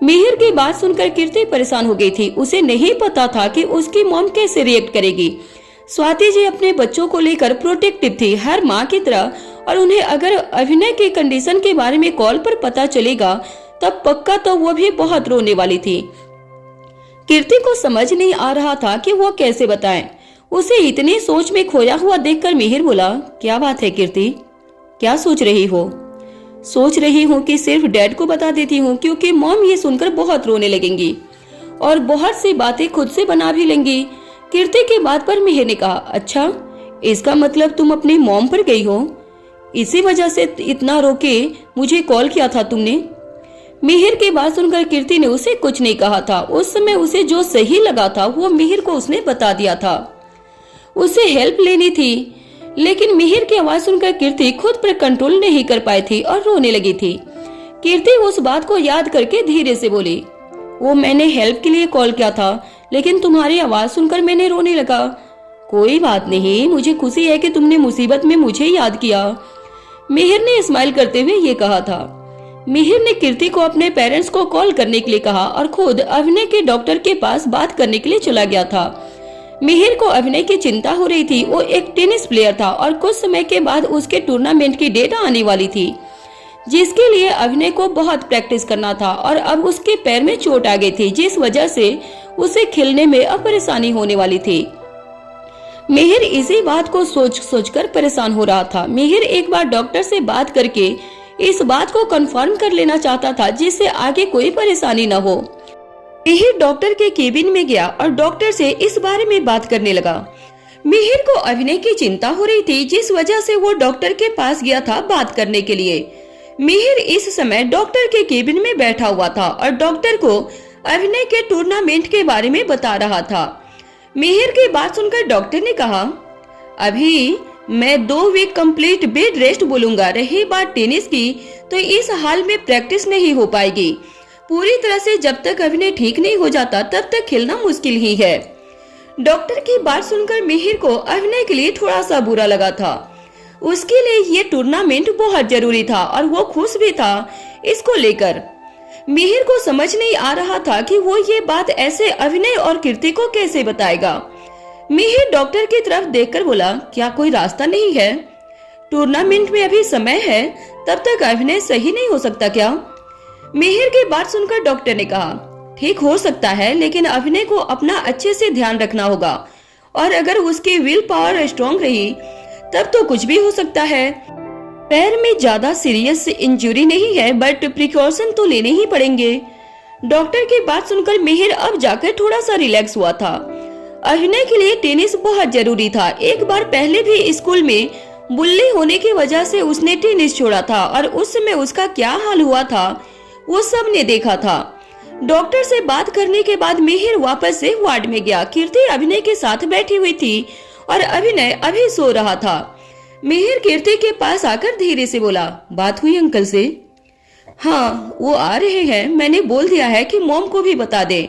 मिहिर की बात सुनकर कीर्ति परेशान हो गई थी। उसे नहीं पता था कि उसकी मॉम कैसे रिएक्ट करेगी। स्वाति जी अपने बच्चों को लेकर प्रोटेक्टिव थी, हर माँ की तरह, और उन्हें अगर अभिनय की कंडीशन के बारे में कॉल पर पता चलेगा तब पक्का तो वो भी बहुत रोने वाली थी। कीर्ति को समझ नहीं आ रहा था कि वो कैसे बताएं। उसे इतनी सोच में खोया हुआ देखकर मिहिर बोला, क्या बात है कीर्ति, क्या सोच रही हो? सोच रही हूँ कि सिर्फ डैड को बता देती हूँ क्योंकि मॉम ये सुनकर बहुत रोने लगेंगी और बहुत सी बातें खुद से बना भी लेंगी। कीर्ति की बात पर मिहिर ने कहा, अच्छा इसका मतलब तुम अपनी मॉम पर गई हो, इसी वजह से इतना रो के मुझे कॉल किया था तुमने? मिहिर की बात सुनकर कीर्ति ने उसे कुछ नहीं कहा था। उस समय उसे जो सही लगा था वो मिहिर को उसने बता दिया था। उससे हेल्प लेनी थी। लेकिन मिहिर की आवाज सुनकर कीर्ति खुद पर कंट्रोल नहीं कर पाई थी और रोने लगी थी। कीर्ति उस बात को याद करके धीरे से बोली, वो मैंने हेल्प के लिए कॉल किया था, लेकिन तुम्हारी आवाज सुनकर मैंने रोने लगा। कोई बात नहीं, मुझे खुशी है कि तुमने मुसीबत में मुझे याद किया, मिहिर ने स्माइल करते हुए ये कहा था। मिहिर ने कीर्ति को अपने पेरेंट्स को कॉल करने के लिए कहा और खुद अभिनय के डॉक्टर के पास बात करने के लिए चला गया था। मिहिर को अभिनय की चिंता हो रही थी। वो एक टेनिस प्लेयर था और कुछ समय के बाद उसके टूर्नामेंट की डेट आने वाली थी, जिसके लिए अभिनय को बहुत प्रैक्टिस करना था और अब उसके पैर में चोट आ गई थी, जिस वजह से उसे खेलने में अब परेशानी होने वाली थी। मिहिर इसी बात को सोच कर परेशान हो रहा था। मिहिर एक बार डॉक्टर से बात करके इस बात को कंफर्म कर लेना चाहता था, जिससे आगे कोई परेशानी न हो। मिहिर डॉक्टर के केबिन में गया और डॉक्टर से इस बारे में बात करने लगा। मिहिर को अभिनय की चिंता हो रही थी, जिस वजह से वो डॉक्टर के पास गया था बात करने के लिए। मिहिर इस समय डॉक्टर के केबिन में बैठा हुआ था और डॉक्टर को अभिनय के टूर्नामेंट के बारे में बता रहा था। मिहिर की बात सुनकर डॉक्टर ने कहा, अभी मैं 2 वीक कंप्लीट बेड रेस्ट बोलूंगा। रही बात टेनिस की, तो इस हाल में प्रैक्टिस नहीं हो पाएगी पूरी तरह से। जब तक अभिनय ठीक नहीं हो जाता तब तक खेलना मुश्किल ही है। डॉक्टर की बात सुनकर मिहिर को अभिनय के लिए थोड़ा सा बुरा लगा था। उसके लिए ये टूर्नामेंट बहुत जरूरी था और वो खुश भी था इसको लेकर। मिहिर को समझ नहीं आ रहा था कि वो ये बात ऐसे अभिनय और कीर्ति को कैसे बताएगा। मिहिर डॉक्टर की तरफ देखकर बोला, क्या कोई रास्ता नहीं है? टूर्नामेंट में अभी समय है, तब तक अभिनय सही नहीं हो सकता क्या? मिहिर की बात सुनकर डॉक्टर ने कहा, ठीक हो सकता है, लेकिन अभिनय को अपना अच्छे से ध्यान रखना होगा और अगर उसकी विल पावर स्ट्रॉन्ग रही तब तो कुछ भी हो सकता है। पैर में ज्यादा सीरियस इंजरी नहीं है, बट प्रिकॉशन तो लेने ही पड़ेंगे। डॉक्टर की बात सुनकर मिहिर अब जाकर थोड़ा सा रिलैक्स हुआ था। अभिनय के लिए टेनिस बहुत जरूरी था। एक बार पहले भी स्कूल में बुल्ली होने की वजह से उसने टेनिस छोड़ा था और उस समय उसका क्या हाल हुआ था वो सब ने देखा था। डॉक्टर से बात करने के बाद मिहिर वापस से वार्ड में गया। कीर्ति अभिनय के साथ बैठी हुई थी और अभिनय अभी सो रहा था। मिहिर कीर्ति के पास आकर धीरे से बोला, बात हुई अंकल से? हाँ, वो आ रहे हैं, मैंने बोल दिया है कि मॉम को भी बता दे।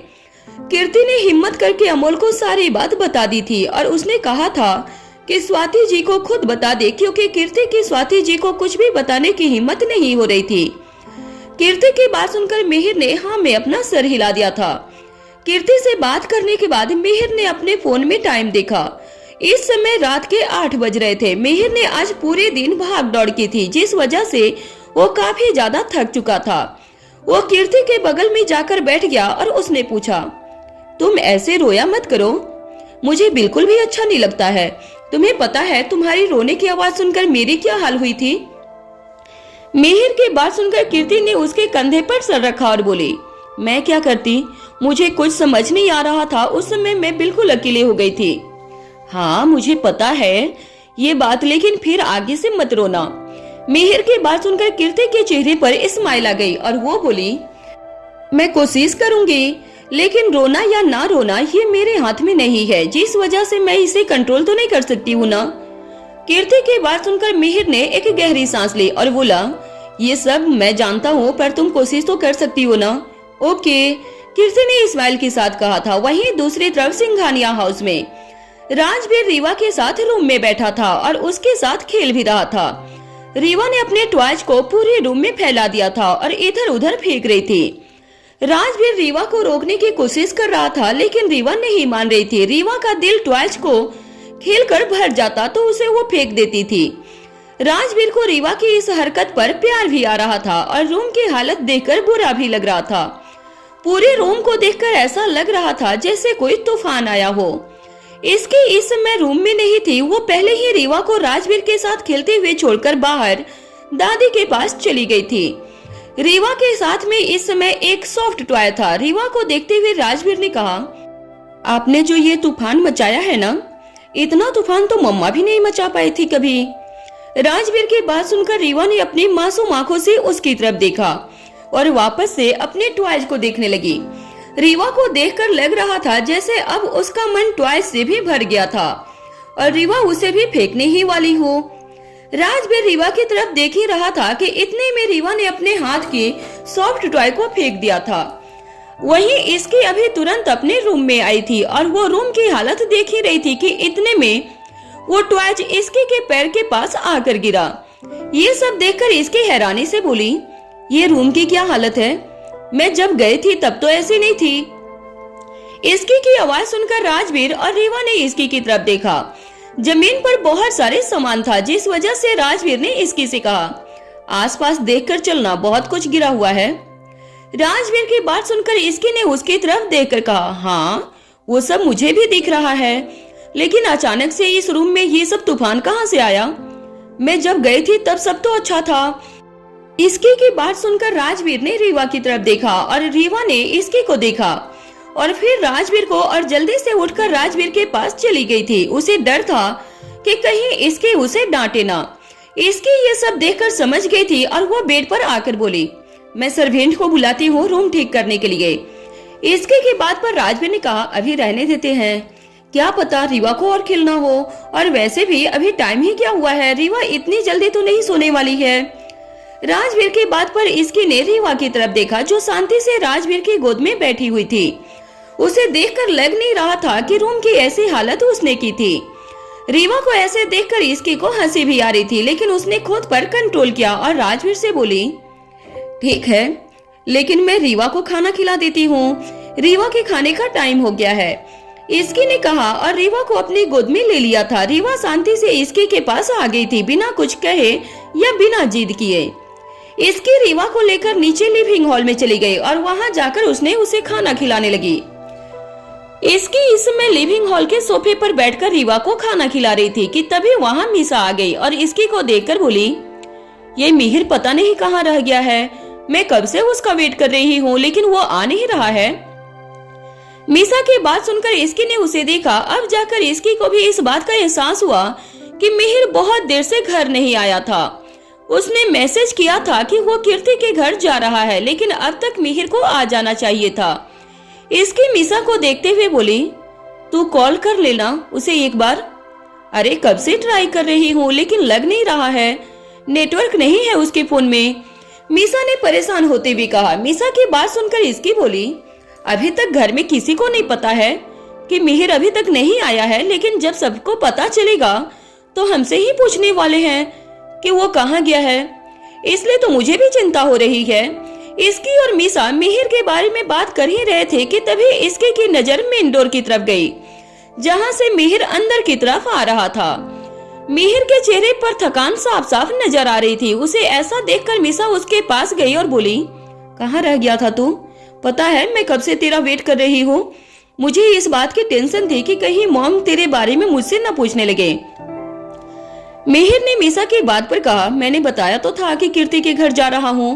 कीर्ति ने हिम्मत करके अमोल को सारी बात बता दी थी और उसने कहा था कि स्वाति जी को खुद बता दे, क्योंकि कीर्ति की स्वाति जी को कुछ भी बताने की हिम्मत नहीं हो रही थी। कीर्ति की बात सुनकर मिहिर ने हाँ में अपना सर हिला दिया था। कीर्ति से बात करने के बाद मिहिर ने अपने फोन में टाइम देखा। इस समय रात के 8 बज रहे थे। मिहिर ने आज पूरे दिन भाग दौड़ की थी, जिस वजह से वो काफी ज्यादा थक चुका था। वो कीर्ति के बगल में जाकर बैठ गया और उसने पूछा, तुम ऐसे रोया मत करो, मुझे बिल्कुल भी अच्छा नहीं लगता है। तुम्हें पता है तुम्हारी रोने की आवाज सुनकर मेरी क्या हाल हुई थी? मिहिर की बात सुनकर कीर्ति ने उसके कंधे पर सर रखा और बोली, मैं क्या करती, मुझे कुछ समझ नहीं आ रहा था। उस समय मैं बिल्कुल अकेले हो गई थी। हाँ, मुझे पता है ये बात, लेकिन फिर आगे से मत रोना। मिहिर की बात सुनकर कीर्ति के चेहरे पर स्माइल आ गई और वो बोली, मैं कोशिश करूंगी, लेकिन रोना या ना रोना ये मेरे हाथ में नहीं है, जिस वजह से मैं इसे कंट्रोल तो नहीं कर सकती हूँ ना। कीर्ति की बात सुनकर मिहिर ने एक गहरी सांस ली और बोला, ये सब मैं जानता हूँ, पर तुम कोशिश तो कर सकती हो ना। ओके, कीर्ति ने स्माइल के साथ कहा था। वहीं दूसरी तरफ सिंघानिया हाउस में राजवीर रीवा के साथ रूम में बैठा था और उसके साथ खेल भी रहा था। रीवा ने अपने टॉयज को पूरे रूम में फैला दिया था और इधर उधर फेंक रही थी। राजवीर रीवा को रोकने की कोशिश कर रहा था, लेकिन रीवा नहीं मान रही थी। रीवा का दिल टॉयज को खेलकर भर जाता तो उसे वो फेंक देती थी। राजवीर को रीवा की इस हरकत पर प्यार भी आ रहा था और रूम की हालत देखकर बुरा भी लग रहा था। पूरे रूम को देखकर ऐसा लग रहा था जैसे कोई तूफान आया हो। इसके इस समय रूम में नहीं थी। वो पहले ही रीवा को राजवीर के साथ खेलते हुए छोड़कर बाहर दादी के पास चली गई थी। रीवा के साथ में इस समय एक सॉफ्ट टॉय था। रीवा को देखते हुए राजवीर ने कहा, आपने जो ये तूफान मचाया है ना, इतना तूफान तो मम्मा भी नहीं मचा पाई थी कभी। राजवीर की बात सुनकर रीवा ने अपनी मासूम आंखों से उसकी तरफ देखा और वापस से अपने टॉयज को देखने लगी। रीवा को देखकर लग रहा था जैसे अब उसका मन टॉयज से भी भर गया था और रीवा उसे भी फेंकने ही वाली हो। राजवीर रीवा की तरफ देख ही रहा था कि इतने में रीवा ने अपने हाथ के सॉफ्ट टॉय को फेंक दिया था। वहीं इसकी अभी तुरंत अपने रूम में आई थी और वो रूम की हालत देख ही रही थी कि इतने में वो टॉय इसके के पैर के पास आकर गिरा। ये सब देखकर इसकी हैरानी से बोली, ये रूम की क्या हालत है? मैं जब गई थी तब तो ऐसी नहीं थी। इसकी की आवाज सुनकर राजवीर और रीवा ने इसकी की तरफ देखा। जमीन पर बहुत सारे सामान था, जिस वजह से राजवीर ने इसकी से कहा, आसपास देखकर चलना, बहुत कुछ गिरा हुआ है। राजवीर की बात सुनकर इसकी ने उसकी तरफ देखकर कहा, हाँ वो सब मुझे भी दिख रहा है, लेकिन अचानक से इस रूम में ये सब तूफान कहाँ से आया? मैं जब गई थी तब सब तो अच्छा था। इसकी की बात सुनकर राजवीर ने रीवा की तरफ देखा और रीवा ने इसकी को देखा और फिर राजवीर को, और जल्दी से उठकर राजवीर के पास चली गई थी। उसे डर था कि कहीं इसकी उसे डांटे ना। इसकी ये सब देखकर समझ गई थी और वो बेड पर आकर बोली, मैं सर्वेंट को बुलाती हूँ रूम ठीक करने के लिए। इसकी की बात पर राजवीर ने कहा, अभी रहने देते हैं, क्या पता रीवा को और खिलना हो, और वैसे भी अभी टाइम ही क्या हुआ है, रीवा इतनी जल्दी तो नहीं सोने वाली है। राजवीर की बात पर इसकी ने रीवा की तरफ देखा, जो शांति से राजवीर की गोद में बैठी हुई थी। उसे देखकर लग नहीं रहा था कि रूम की ऐसी हालत उसने की थी। रीवा को ऐसे देखकर इसकी को हंसी भी आ रही थी, लेकिन उसने खुद पर कंट्रोल किया और राजवीर से बोली, ठीक है, लेकिन मैं रीवा को खाना खिला देती हूँ, रीवा के खाने का टाइम हो गया है। इसकी ने कहा और रीवा को अपनी गोद में ले लिया था। रीवा शांति से इसकी के पास आ गई थी, बिना कुछ कहे या बिना जिद किए। इसकी रीवा को लेकर नीचे लिविंग हॉल में चली गई और वहां जाकर उसने उसे खाना खिलाने लगी। इसकी इस समय लिविंग हॉल के सोफे पर बैठकर रीवा को खाना खिला रही थी कि तभी वहां मीसा आ गई और इसकी को देखकर बोली, ये मिहिर पता नहीं कहाँ रह गया है, मैं कब से उसका वेट कर रही हूँ लेकिन वो आ नहीं रहा है। मीसा की बात सुनकर इसकी ने उसे देखा। अब जाकर इसकी को भी इस बात का एहसास हुआ कि मिहिर बहुत देर से घर नहीं आया था। उसने मैसेज किया था कि वो कीर्ति के घर जा रहा है, लेकिन अब तक मिहिर को आ जाना चाहिए था। इसकी मीसा को देखते हुए बोली, तू कॉल कर लेना उसे एक बार। अरे कब से ट्राई कर रही हूँ लेकिन लग नहीं रहा है, नेटवर्क नहीं है उसके फोन में, मीसा ने परेशान होते हुए कहा। मीसा की बात सुनकर इसकी बोली, अभी तक घर में किसी को नहीं पता है कि मिहिर अभी तक नहीं आया है, लेकिन जब सबको पता चलेगा तो हमसे ही पूछने वाले हैं कि वो कहाँ गया है, इसलिए तो मुझे भी चिंता हो रही है। इसकी और मीसा मिहिर के बारे में बात कर ही रहे थे कि तभी इसकी की नजर मेन डोर की तरफ गई, जहाँ से मिहिर अंदर की तरफ आ रहा था। मिहिर के चेहरे पर थकान साफ साफ नजर आ रही थी। उसे ऐसा देखकर मीसा उसके पास गई और बोली, कहाँ रह गया था तू? पता है मैं कब से तेरा वेट कर रही हूँ। मुझे इस बात की टेंशन थी कि कहीं मॉम तेरे बारे में मुझसे न पूछने लगे। मिहिर ने मीसा की बात पर कहा, मैंने बताया तो था कि कीर्ति के घर जा रहा हूँ।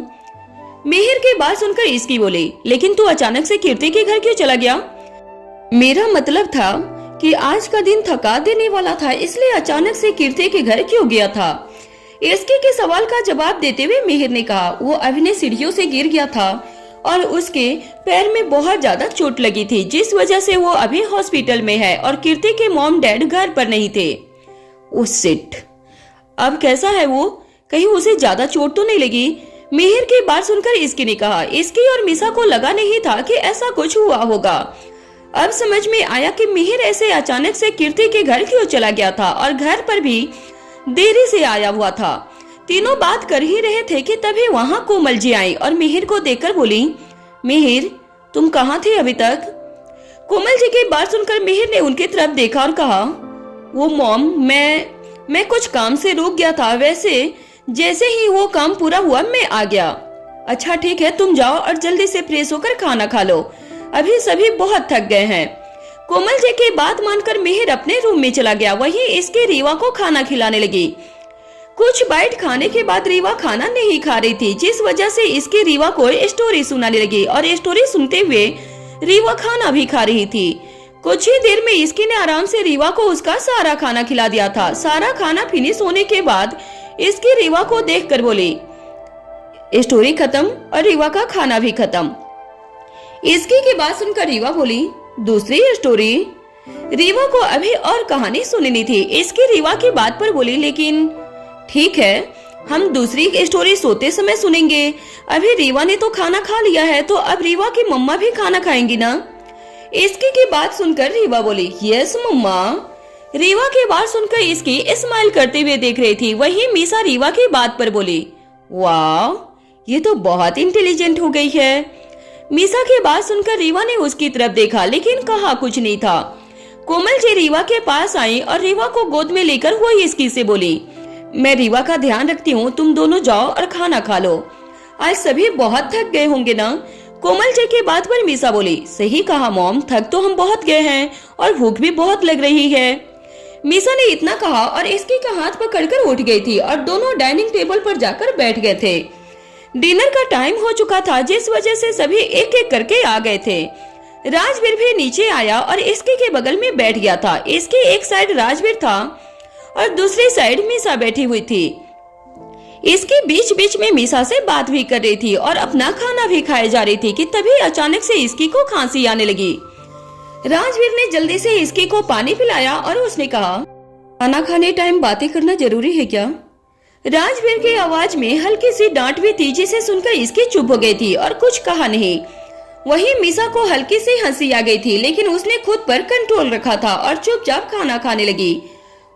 मिहिर की बात सुनकर इसकी बोली, लेकिन तू अचानक से कीर्ति के घर क्यों चला गया? मेरा मतलब था कि आज का दिन थका देने वाला था, इसलिए अचानक से कीर्ति के घर क्यों गया था। इसकी के सवाल का जवाब देते हुए मिहिर ने कहा, वो अभिनय सीढ़ियों से गिर गया था और उसके पैर में बहुत ज्यादा चोट लगी थी, जिस वजह से वो अभी हॉस्पिटल में है और कीर्ति के मॉम डैड घर पर नहीं थे। उस सिट, अब कैसा है वो? कहीं उसे ज्यादा चोट तो नहीं लगी? मिहिर की बात सुनकर इसकी ने कहा। इसकी और मीसा को लगा नहीं था कि ऐसा कुछ हुआ होगा। अब समझ में आया कि मिहिर ऐसे अचानक से कीर्ति के घर क्यों चला गया था और घर पर भी देरी से आया हुआ था। तीनों बात कर ही रहे थे कि तभी वहां कोमल जी आई और मिहिर को देखकर बोली, मिहिर तुम कहाँ थे अभी तक? कोमल जी की बात सुनकर मिहिर ने उनकी तरफ देखा और कहा, वो मॉम मैं कुछ काम से रुक गया था, वैसे जैसे ही वो काम पूरा हुआ मैं आ गया। अच्छा ठीक है, तुम जाओ और जल्दी से फ्रेश होकर खाना खा लो, अभी सभी बहुत थक गए हैं। कोमल जी की बात मानकर मिहिर अपने रूम में चला गया। वहीं इसकी रीवा को खाना खिलाने लगी। कुछ बाइट खाने के बाद रीवा खाना नहीं खा रही थी, जिस वजह से इसकी रीवा को स्टोरी सुनाने लगी और स्टोरी सुनते हुए रीवा खाना भी खा रही थी। कुछ ही देर में इसकी ने आराम से रीवा को उसका सारा खाना खिला दिया था। सारा खाना फिनिश होने के बाद इसकी रीवा को देखकर बोली, स्टोरी खत्म और रीवा का खाना भी खत्म। इसकी की बात सुनकर रीवा बोली, दूसरी स्टोरी? रीवा को अभी और कहानी सुननी थी। इसकी रीवा की बात पर बोली, लेकिन ठीक है, हम दूसरी स्टोरी सोते समय सुनेंगे। अभी रीवा ने तो खाना खा लिया है, तो अब रीवा की मम्मा भी खाना खाएंगी ना। इसकी की बात सुनकर रीवा बोली, यस मम्मा। रीवा की बात सुनकर इसकी स्माइल करते हुए देख रही थी। वहीं मीसा रीवा की बात पर बोली, वाह, ये तो बहुत इंटेलिजेंट हो गई है। मीसा की बात सुनकर रीवा ने उसकी तरफ देखा, लेकिन कहा कुछ नहीं था। कोमल जी रीवा के पास आई और रीवा को गोद में लेकर वो इसकी से बोली, मैं रीवा का ध्यान रखती हूँ, तुम दोनों जाओ और खाना खा लो। आज सभी बहुत थक गए होंगे ना। कोमल जी की बात पर मीसा बोली, सही कहा मॉम, थक तो हम बहुत गए हैं और भूख भी बहुत लग रही है। मीसा ने इतना कहा और इसकी का हाथ पकड़कर उठ गई थी और दोनों डाइनिंग टेबल पर जाकर बैठ गए थे। डिनर का टाइम हो चुका था, जिस वजह से सभी एक एक करके आ गए थे। राजवीर भी नीचे आया और इसके के बगल में बैठ गया था। इसके एक साइड राजवीर था और दूसरी साइड मीसा बैठी हुई थी। इसके बीच बीच में मीसा से बात भी कर रही थी और अपना खाना भी खाए जा रही थी कि तभी अचानक से इसकी को खांसी आने लगी। राजवीर ने जल्दी से इसकी को पानी पिलाया और उसने कहा, खाना खाने टाइम बातें करना जरूरी है क्या। राजवीर की आवाज में हल्की सी डांट भी थी, जिसे सुनकर इसकी चुप हो गई थी और कुछ कहा नहीं। वहीं मीसा को हल्की सी हंसी आ गई थी, लेकिन उसने खुद पर कंट्रोल रखा था और चुपचाप खाना खाने लगी।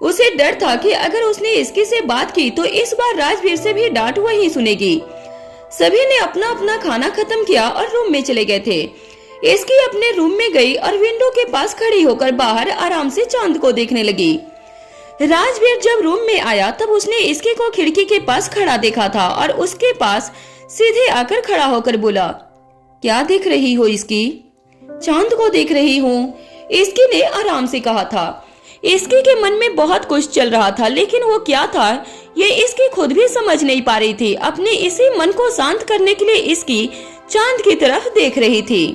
उसे डर था कि अगर उसने इसकी से बात की तो इस बार राजवीर से भी डांट वही सुनेगी। सभी ने अपना अपना खाना खत्म किया और रूम में चले गए थे। इसकी अपने रूम में गई और विंडो के पास खड़ी होकर बाहर आराम से चांद को देखने लगी। राजवीर जब रूम में आया तब उसने इसके को खिड़की के पास खड़ा देखा था और उसके पास सीधे आकर खड़ा होकर बोला, क्या देख रही हो इसकी। चांद को देख रही हूँ, इसकी ने आराम से कहा था। इसकी के मन में बहुत कुछ चल रहा था, लेकिन वो क्या था ये इसकी खुद भी समझ नहीं पा रही थी। अपने इसी मन को शांत करने के लिए इसकी चांद की तरफ देख रही थी।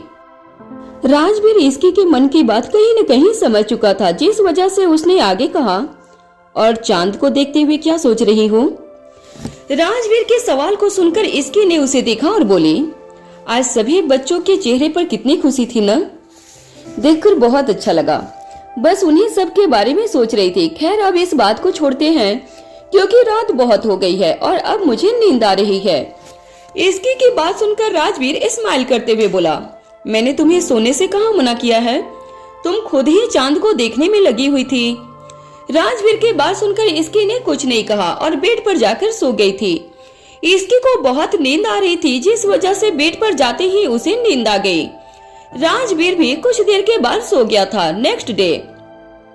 राजवीर इसकी के मन की बात कहीं न कहीं समझ चुका था, जिस वजह से उसने आगे कहा, और चांद को देखते हुए क्या सोच रही हो। राजवीर के सवाल को सुनकर इसकी ने उसे देखा और बोली, आज सभी बच्चों के चेहरे पर कितनी खुशी थी ना, देखकर बहुत अच्छा लगा। बस उन्हीं सब के बारे में सोच रही थी। खैर अब इस बात को छोड़ते हैं, क्योंकि रात बहुत हो गई है और अब मुझे नींद आ रही है। इसकी की बात सुनकर राजवीर स्माइल करते हुए बोला, मैंने तुम्हें सोने से कहाँ मना किया है, तुम खुद ही चांद को देखने में लगी हुई थी। राजवीर की बात सुनकर इसकी ने कुछ नहीं कहा और बेड पर जाकर सो गई थी। इसकी को बहुत नींद आ रही थी, जिस वजह से बेड पर जाते ही उसे नींद आ गई। राजवीर भी कुछ देर के बाद सो गया था। नेक्स्ट डे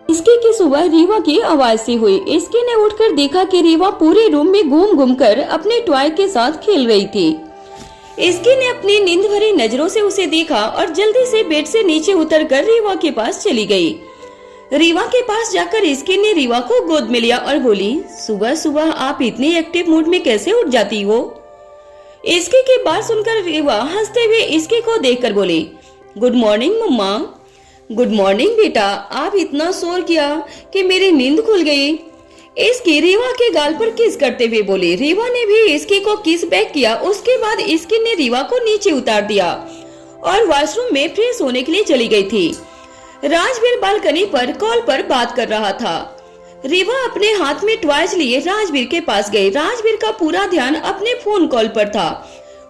इसकी की सुबह रीवा की आवाज सी हुई। इसकी ने उठकर देखा कि रीवा पूरे रूम में घूम घूम कर अपने टॉय के साथ खेल रही थी। इसकी ने अपनी नींद भरी नजरों से उसे देखा और जल्दी से बेड से नीचे उतरकर रीवा के पास चली गई। रीवा के पास जाकर इसकी ने रीवा को गोद में लिया और बोली, सुबह सुबह आप इतनी एक्टिव मूड में कैसे उठ जाती हो। इसकी की बात सुनकर रीवा हंसते हुए इसकी को देखकर बोली, गुड मॉर्निंग मम्मा। गुड मॉर्निंग बेटा, आप इतना शोर किया कि मेरी नींद खुल गई। इसकी रीवा के गाल पर किस करते हुए बोली। रीवा ने भी इसकी को किस बैक किया। उसके बाद इसकी ने रीवा को नीचे उतार दिया और वॉशरूम में फ्रेश होने के लिए चली गई थी। राजवीर बालकनी पर कॉल पर बात कर रहा था। रीवा अपने हाथ में टॉयज लिए राजवीर के पास गई। राजवीर का पूरा ध्यान अपने फोन कॉल पर था।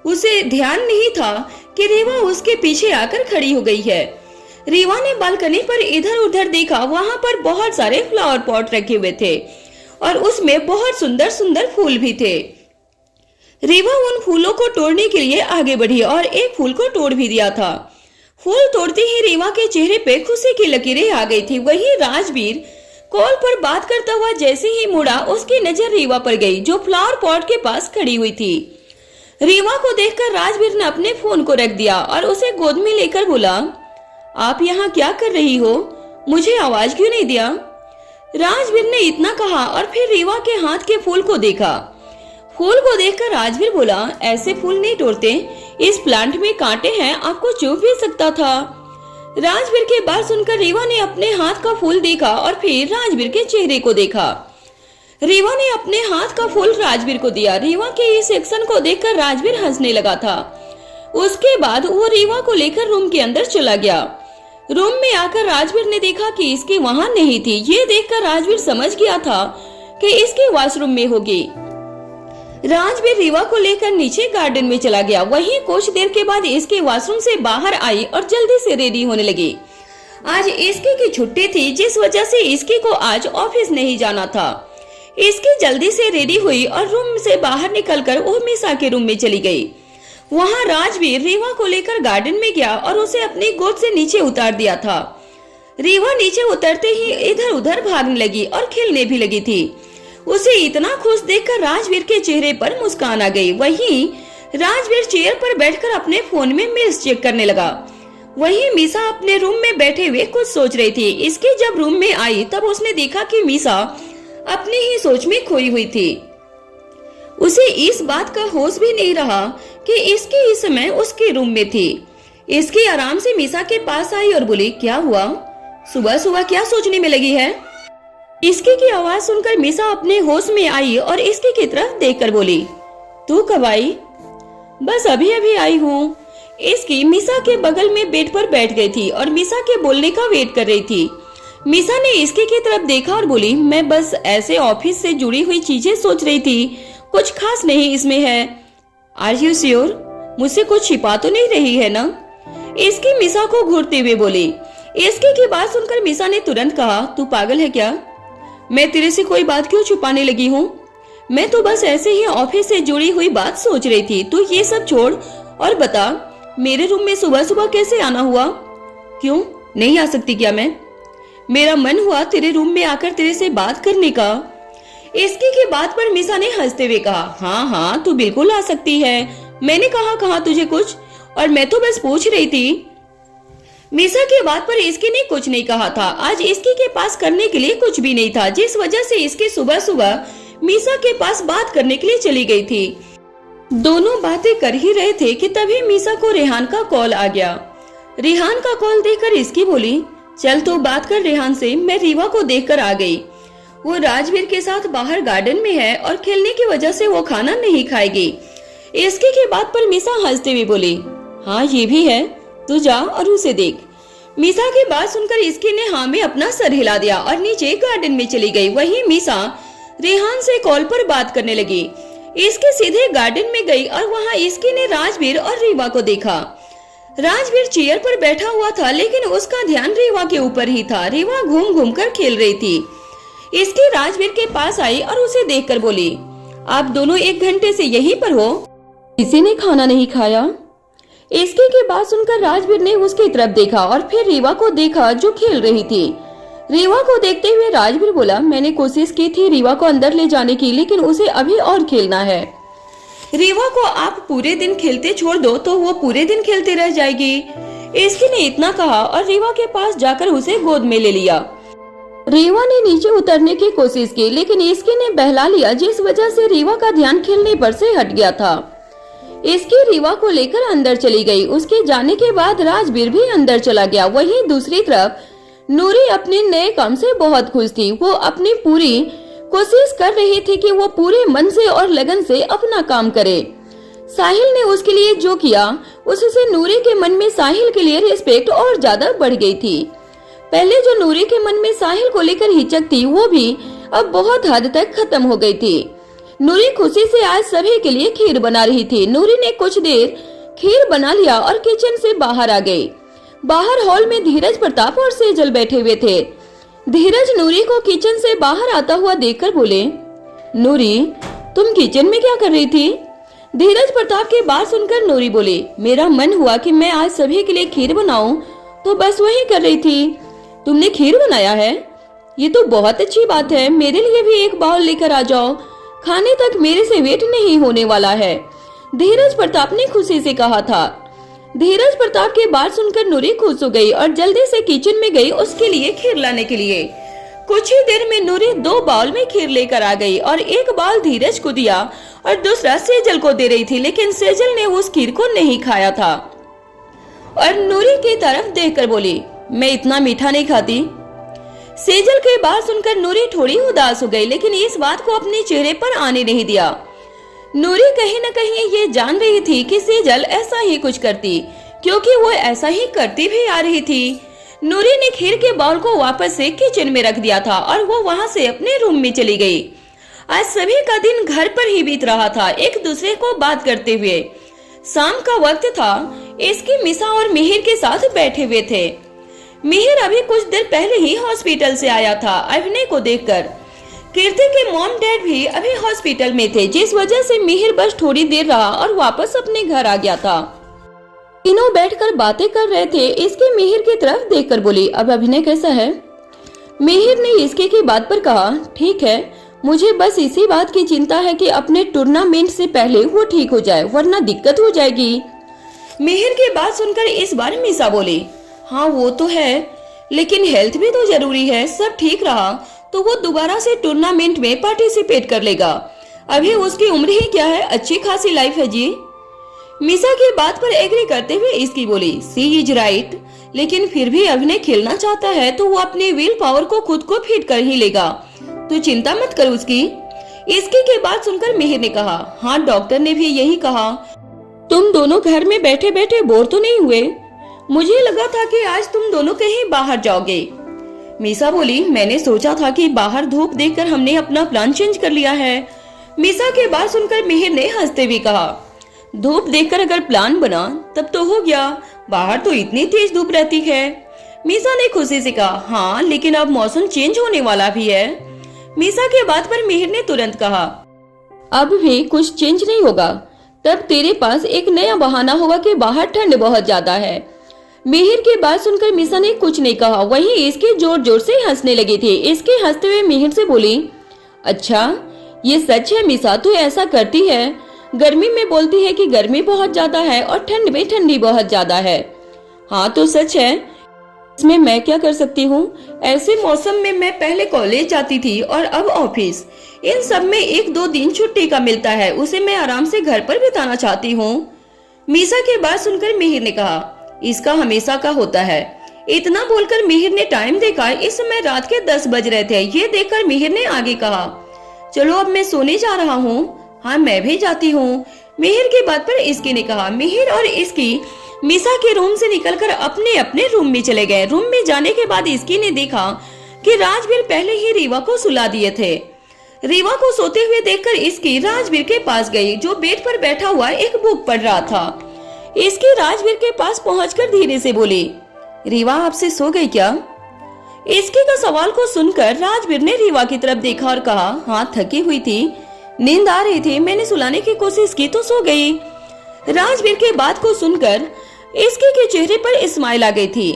उसे ध्यान नहीं था कि रीवा उसके पीछे आकर खड़ी हो गई है। रीवा ने बालकनी पर इधर उधर देखा। वहाँ पर बहुत सारे फ्लावर पॉट रखे हुए थे और उसमें बहुत सुंदर सुंदर फूल भी थे। रीवा उन फूलों को तोड़ने के लिए आगे बढ़ी और एक फूल को तोड़ भी दिया था। फूल तोड़ते ही रीवा के चेहरे पे खुशी की लकीरें आ गई थी। वही राजवीर कॉल पर बात करता हुआ जैसे ही मुड़ा, उसकी नजर रीवा पर गई जो फ्लावर पॉट के पास खड़ी हुई थी। रीवा को देखकर राजवीर ने अपने फोन को रख दिया और उसे गोद में लेकर बोला, आप यहाँ क्या कर रही हो, मुझे आवाज क्यों नहीं दिया। राजवीर ने इतना कहा और फिर रीवा के हाथ के फूल को देखा। फूल को देखकर राजवीर बोला, ऐसे फूल नहीं तोड़ते, इस प्लांट में कांटे हैं, आपको चुभ भी सकता था। राजवीर की बात सुनकर रीवा ने अपने हाथ का फूल देखा और फिर राजवीर के चेहरे को देखा। रीवा ने अपने हाथ का फूल राजवीर को दिया। रीवा के इस एक्शन को देखकर राजवीर हंसने लगा था। उसके बाद वो रीवा को लेकर रूम के अंदर चला गया। रूम में आकर राजवीर ने देखा कि इसकी वहां नहीं थी। ये देखकर राजवीर समझ गया था कि इसके वॉशरूम में होगी। राजवीर रीवा को लेकर नीचे गार्डन में चला गया। वहीं कुछ देर के बाद इसके वॉशरूम से बाहर आई और जल्दी से रेडी होने लगी। आज इसकी की छुट्टी थी, जिस वजह से इसकी को आज ऑफिस नहीं जाना था। इसकी जल्दी से रेडी हुई और रूम से बाहर निकलकर वो मीसा के रूम में चली गई। वहां राजवीर रीवा को लेकर गार्डन में गया और उसे अपनी गोद से नीचे उतार दिया था। रीवा नीचे उतरते ही इधर उधर भागने लगी और खेलने भी लगी थी। उसे इतना खुश देखकर राजवीर के चेहरे पर मुस्कान आ गई। वहीं राजवीर चेयर पर बैठकर अपने फोन में मेल्स चेक करने लगा। वहीं मीसा अपने रूम में बैठे हुए कुछ सोच रही थी। इसके जब रूम में आई तब उसने देखा कि मीसा अपनी ही सोच में खोई हुई थी। उसे इस बात का होश भी नहीं रहा कि इसकी इस समय उसके रूम में थी। इसकी आराम से मीसा के पास आई और बोली, क्या हुआ? सुबह सुबह क्या सोचने में लगी है? इसकी की आवाज सुनकर मीसा अपने होश में आई और इसकी की तरफ देखकर बोली, तू कब आई? बस अभी अभी आई हूँ। इसकी मीसा के बगल में बेड पर बैठ गई थी और मीसा के बोलने का वेट कर रही थी। मीसा ने इसकी की तरफ देखा और बोली, मैं बस ऐसे ऑफिस से जुड़ी हुई चीजें सोच रही थी, कुछ खास नहीं इसमें है। Are you sure? मुझसे कुछ छिपा तो नहीं रही है ना? इसकी मीसा को घूरते हुए बोली। इसकी की बात सुनकर मीसा ने तुरंत कहा, तू पागल है क्या? मैं तेरे से कोई बात क्यों छुपाने लगी हूँ? मैं तो बस ऐसे ही ऑफिस से जुड़ी हुई बात सोच रही थी। तू ये सब छोड़ और बता, मेरे रूम में सुबह सुबह कैसे आना हुआ? क्यों नहीं आ सकती क्या मैं? मेरा मन हुआ तेरे रूम में आकर तेरे से बात करने का। इसकी की बात पर मीसा ने हंसते हुए कहा, हाँ हाँ तू बिल्कुल आ सकती है। मैंने कहा तुझे कुछ, और मैं तो बस पूछ रही थी। मीसा की बात पर इसकी ने कुछ नहीं कहा था। आज इसकी के पास करने के लिए कुछ भी नहीं था, जिस वजह से इसकी सुबह सुबह मीसा के पास बात करने के लिए चली गई थी। दोनों बातें कर ही रहे थे कि तभी मीसा को रेहान का कॉल आ गया। रेहान का कॉल देखकर इसकी बोली, चल तो बात कर रेहान से। मैं रीवा को देखकर आ गई। वो राजवीर के साथ बाहर गार्डन में है और खेलने की वजह से वो खाना नहीं खाएगी। इसकी की बात पर मीसा हंसते हुए बोली, हाँ ये भी है, तू जा और उसे देख। मीसा की बात सुनकर इसकी ने हाँ में अपना सर हिला दिया और नीचे गार्डन में चली गई। वहीं मीसा रेहान से कॉल पर बात करने लगी। इसके सीधे गार्डन में गई और वहाँ इसकी ने राजवीर और रीवा को देखा। राजवीर चेयर पर बैठा हुआ था, लेकिन उसका ध्यान रीवा के ऊपर ही था। रीवा घूम घूम कर खेल रही थी। इसकी राजवीर के पास आई और उसे देखकर बोली, आप दोनों 1 घंटे से यहीं पर हो? किसी ने खाना नहीं खाया? इसकी की बात सुनकर राजवीर ने उसकी तरफ देखा और फिर रीवा को देखा जो खेल रही थी। रीवा को देखते हुए राजवीर बोला, मैंने कोशिश की थी रीवा को अंदर ले जाने की, लेकिन उसे अभी और खेलना है। रीवा को आप पूरे दिन खेलते छोड़ दो तो वो पूरे दिन खेलते रह जाएगी। इसकी ने इतना कहा और रीवा के पास जाकर उसे गोद में ले लिया। रीवा ने नीचे उतरने की कोशिश की, लेकिन इसकी ने बहला लिया, जिस वजह से रीवा का ध्यान खेलने पर से हट गया था। इसकी रीवा को लेकर अंदर चली गई। उसके जाने के बाद राजवीर भी अंदर चला गया। वहीं दूसरी तरफ नूरी अपने नए काम से बहुत खुश थी। वो अपनी पूरी कोशिश कर रही थी कि वो पूरे मन से और लगन से अपना काम करे। साहिल ने उसके लिए जो किया, उससे नूरी के मन में साहिल के लिए रिस्पेक्ट और ज्यादा बढ़ गई थी। पहले जो नूरी के मन में साहिल को लेकर हिचक थी, वो भी अब बहुत हद तक खत्म हो गई थी। नूरी खुशी से आज सभी के लिए खीर बना रही थी। नूरी ने कुछ देर खीर बना लिया और किचन से बाहर आ गई। बाहर हॉल में धीरज प्रताप और सेजल बैठे हुए थे। धीरज नूरी को किचन से बाहर आता हुआ देखकर बोले, नूरी तुम किचन में क्या कर रही थी? धीरज प्रताप की बात सुनकर नूरी बोली, मेरा मन हुआ कि मैं आज सभी के लिए खीर बनाऊं, तो बस वही कर रही थी। तुमने खीर बनाया है? ये तो बहुत अच्छी बात है। मेरे लिए भी एक बाउल लेकर आ जाओ, खाने तक मेरे से वेट नहीं होने वाला है, धीरज प्रताप ने खुशी से कहा था। धीरज प्रताप की बात सुनकर नूरी खुश हो गई और जल्दी से किचन में गई उसके लिए खीर लाने के लिए। कुछ ही देर में नूरी 2 बाउल में खीर लेकर आ गई और एक बाउल धीरज को दिया और दूसरा सेजल को दे रही थी, लेकिन सेजल ने उस खीर को नहीं खाया था और नूरी की तरफ देखकर बोली, मैं इतना मीठा नहीं खाती। सेजल की बात सुनकर नूरी थोड़ी उदास हो गई, लेकिन इस बात को अपने चेहरे पर आने नहीं दिया। नूरी कहीं न कहीं ये जान रही थी कि सेजल ऐसा ही कुछ करती, क्योंकि वो ऐसा ही करती भी आ रही थी। नूरी ने खीर के बाउल को वापस से किचन में रख दिया था और वो वहां से अपने रूम में चली गई। आज सभी का दिन घर पर ही बीत रहा था, एक दूसरे को बात करते हुए। शाम का वक्त था। इसकी मिसा और मिहिर के साथ बैठे हुए थे। मिहिर अभी कुछ देर पहले ही हॉस्पिटल से आया था अभिनय को देखकर। कीर्ति के मॉम डैड भी अभी हॉस्पिटल में थे, जिस वजह से मिहिर बस थोड़ी देर रहा और वापस अपने घर आ गया था। तीनों बैठकर बातें कर रहे थे। इसकी मिहिर की तरफ देखकर बोली, अब अभिनय कैसा है? मिहिर ने इसके की बात पर कहा, ठीक है, मुझे बस इसी बात की चिंता है कि अपने टूर्नामेंट से पहले वो ठीक हो जाए, वरना दिक्कत हो जाएगी। मिहिर की बात सुनकर इस बार मिसा बोली, हाँ वो तो है, लेकिन हेल्थ भी तो जरूरी है। सब ठीक रहा तो वो दोबारा से टूर्नामेंट में पार्टिसिपेट कर लेगा। अभी उसकी उम्र ही क्या है, अच्छी खासी लाइफ है जी। मिसा की बात पर एग्री करते हुए इसकी बोली, सी इज राइट, लेकिन फिर भी अभिनय खेलना चाहता है तो वो अपने विल पावर को खुद को फिट कर ही लेगा, तो चिंता मत कर उसकी। इसकी के बात सुनकर मिहिर ने कहा, हाँ डॉक्टर ने भी यही कहा। तुम दोनों घर में बैठे बैठे बोर तो नहीं हुए? मुझे लगा था कि आज तुम दोनों कहीं बाहर जाओगे। मिसा बोली, मैंने सोचा था कि बाहर धूप देखकर हमने अपना प्लान चेंज कर लिया है। मिसा के बात सुनकर मिहिर ने हंसते हुए कहा, धूप देखकर अगर प्लान बना तब तो हो गया, बाहर तो इतनी तेज धूप रहती है। मिसा ने खुशी से कहा, हाँ लेकिन अब मौसम चेंज होने वाला भी है। मिसा के बात पर मिहिर ने तुरंत कहा, अब भी कुछ चेंज नहीं होगा, तब तेरे पास एक नया बहाना होगा कि बाहर ठंड बहुत ज्यादा है। मिहिर की बात सुनकर मिसा ने कुछ नहीं कहा, वहीं इसके जोर जोर से हंसने लगी थी। इसके हंसते हुए मिहिर से बोली, अच्छा ये सच है मिसा, तू ऐसा करती है? गर्मी में बोलती है कि गर्मी बहुत ज्यादा है और ठंड में ठंडी बहुत ज्यादा है। हाँ तो सच है, इसमें मैं क्या कर सकती हूँ? ऐसे मौसम में मैं पहले कॉलेज जाती थी और अब ऑफिस, इन सब में 1-2 दिन छुट्टी का मिलता है, उसे मैं आराम से घर पर बिताना चाहती हूँ। मिसा की बात सुनकर मिहिर ने कहा, इसका हमेशा का होता है। इतना बोलकर मिहिर ने टाइम देखा, इस समय रात के 10 बज रहे थे। ये देखकर मिहिर ने आगे कहा, चलो अब मैं सोने जा रहा हूँ। हाँ मैं भी जाती हूँ। मिहिर की बात पर इसकी ने कहा। मिहिर और इसकी मिसा के रूम से निकलकर अपने अपने रूम में चले गए। रूम में जाने के बाद इसकी ने देखा कि राजवीर पहले ही रीवा को सुला दिए थे। रीवा को सोते हुए देखकर इसकी राजवीर के पास गई, जो बेड पर बैठा हुआ एक बुक पढ़ रहा था। इसकी राजवीर के पास पहुंचकर धीरे से बोली, रीवा आपसे सो गई क्या? इसके का सवाल को सुनकर राजवीर ने रीवा की तरफ देखा और कहा, हाँ थकी हुई थी, नींद आ रही थी, मैंने सुलाने की कोशिश की तो सो गई। राजवीर के बात को सुनकर इसके के चेहरे पर स्माइल आ गई थी।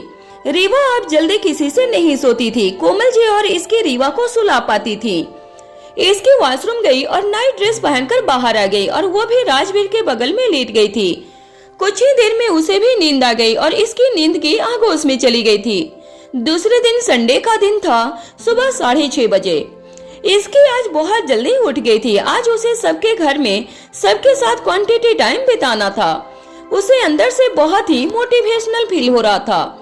रीवा अब जल्दी किसी से नहीं सोती थी, कोमल जी और इसकी रीवा को सुला पाती थी। इसकी वॉशरूम गई और नाइट ड्रेस पहनकर बाहर आ गई और वो भी राजवीर के बगल में लेट गई थी। कुछ ही देर में उसे भी नींद आ गई और इसकी नींद की आगोश में चली गई थी। दूसरे दिन संडे का दिन था। सुबह 6:30 बजे इसकी आज बहुत जल्दी उठ गई थी। आज उसे सबके घर में सबके साथ क्वांटिटी टाइम बिताना था। उसे अंदर से बहुत ही मोटिवेशनल फील हो रहा था।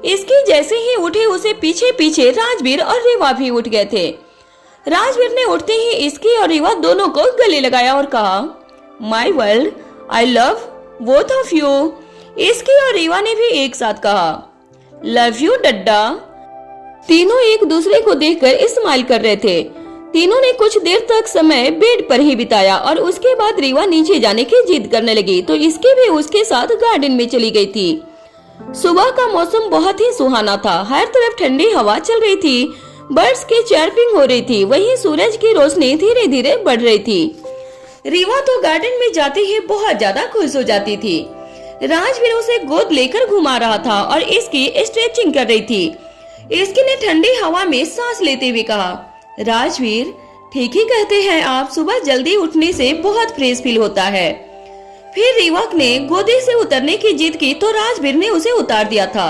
इसकी जैसे ही उठी उसे पीछे पीछे राजवीर और रीवा भी उठ गए थे। राजवीर ने उठते ही इसकी और रीवा दोनों को गले लगाया और कहा, my world, I love both of you. इसकी और रीवा ने भी एक साथ कहा, लव यू डड्डा। तीनों एक दूसरे को देखकर स्माइल कर रहे थे। तीनों ने कुछ देर तक समय बेड पर ही बिताया और उसके बाद रीवा नीचे जाने की जिद करने लगी तो इसकी भी उसके साथ गार्डन में चली गई थी। सुबह का मौसम बहुत ही सुहाना था। हर तरफ ठंडी हवा चल रही थी, बर्ड्स की चर्पिंग हो रही थी, वहीं सूरज की रोशनी धीरे धीरे बढ़ रही थी। रीवा तो गार्डन में जाते ही बहुत ज्यादा खुश हो जाती थी। राजवीर उसे गोद लेकर घुमा रहा था और इसकी स्ट्रेचिंग कर रही थी। इसकी ने ठंडी हवा में सांस लेते हुए कहा, राजवीर ठीक ही कहते हैं आप, सुबह जल्दी उठने से बहुत फ्रेश फील होता है। फिर रीवा ने गोदी से उतरने की जिद की तो राजवीर ने उसे उतार दिया था।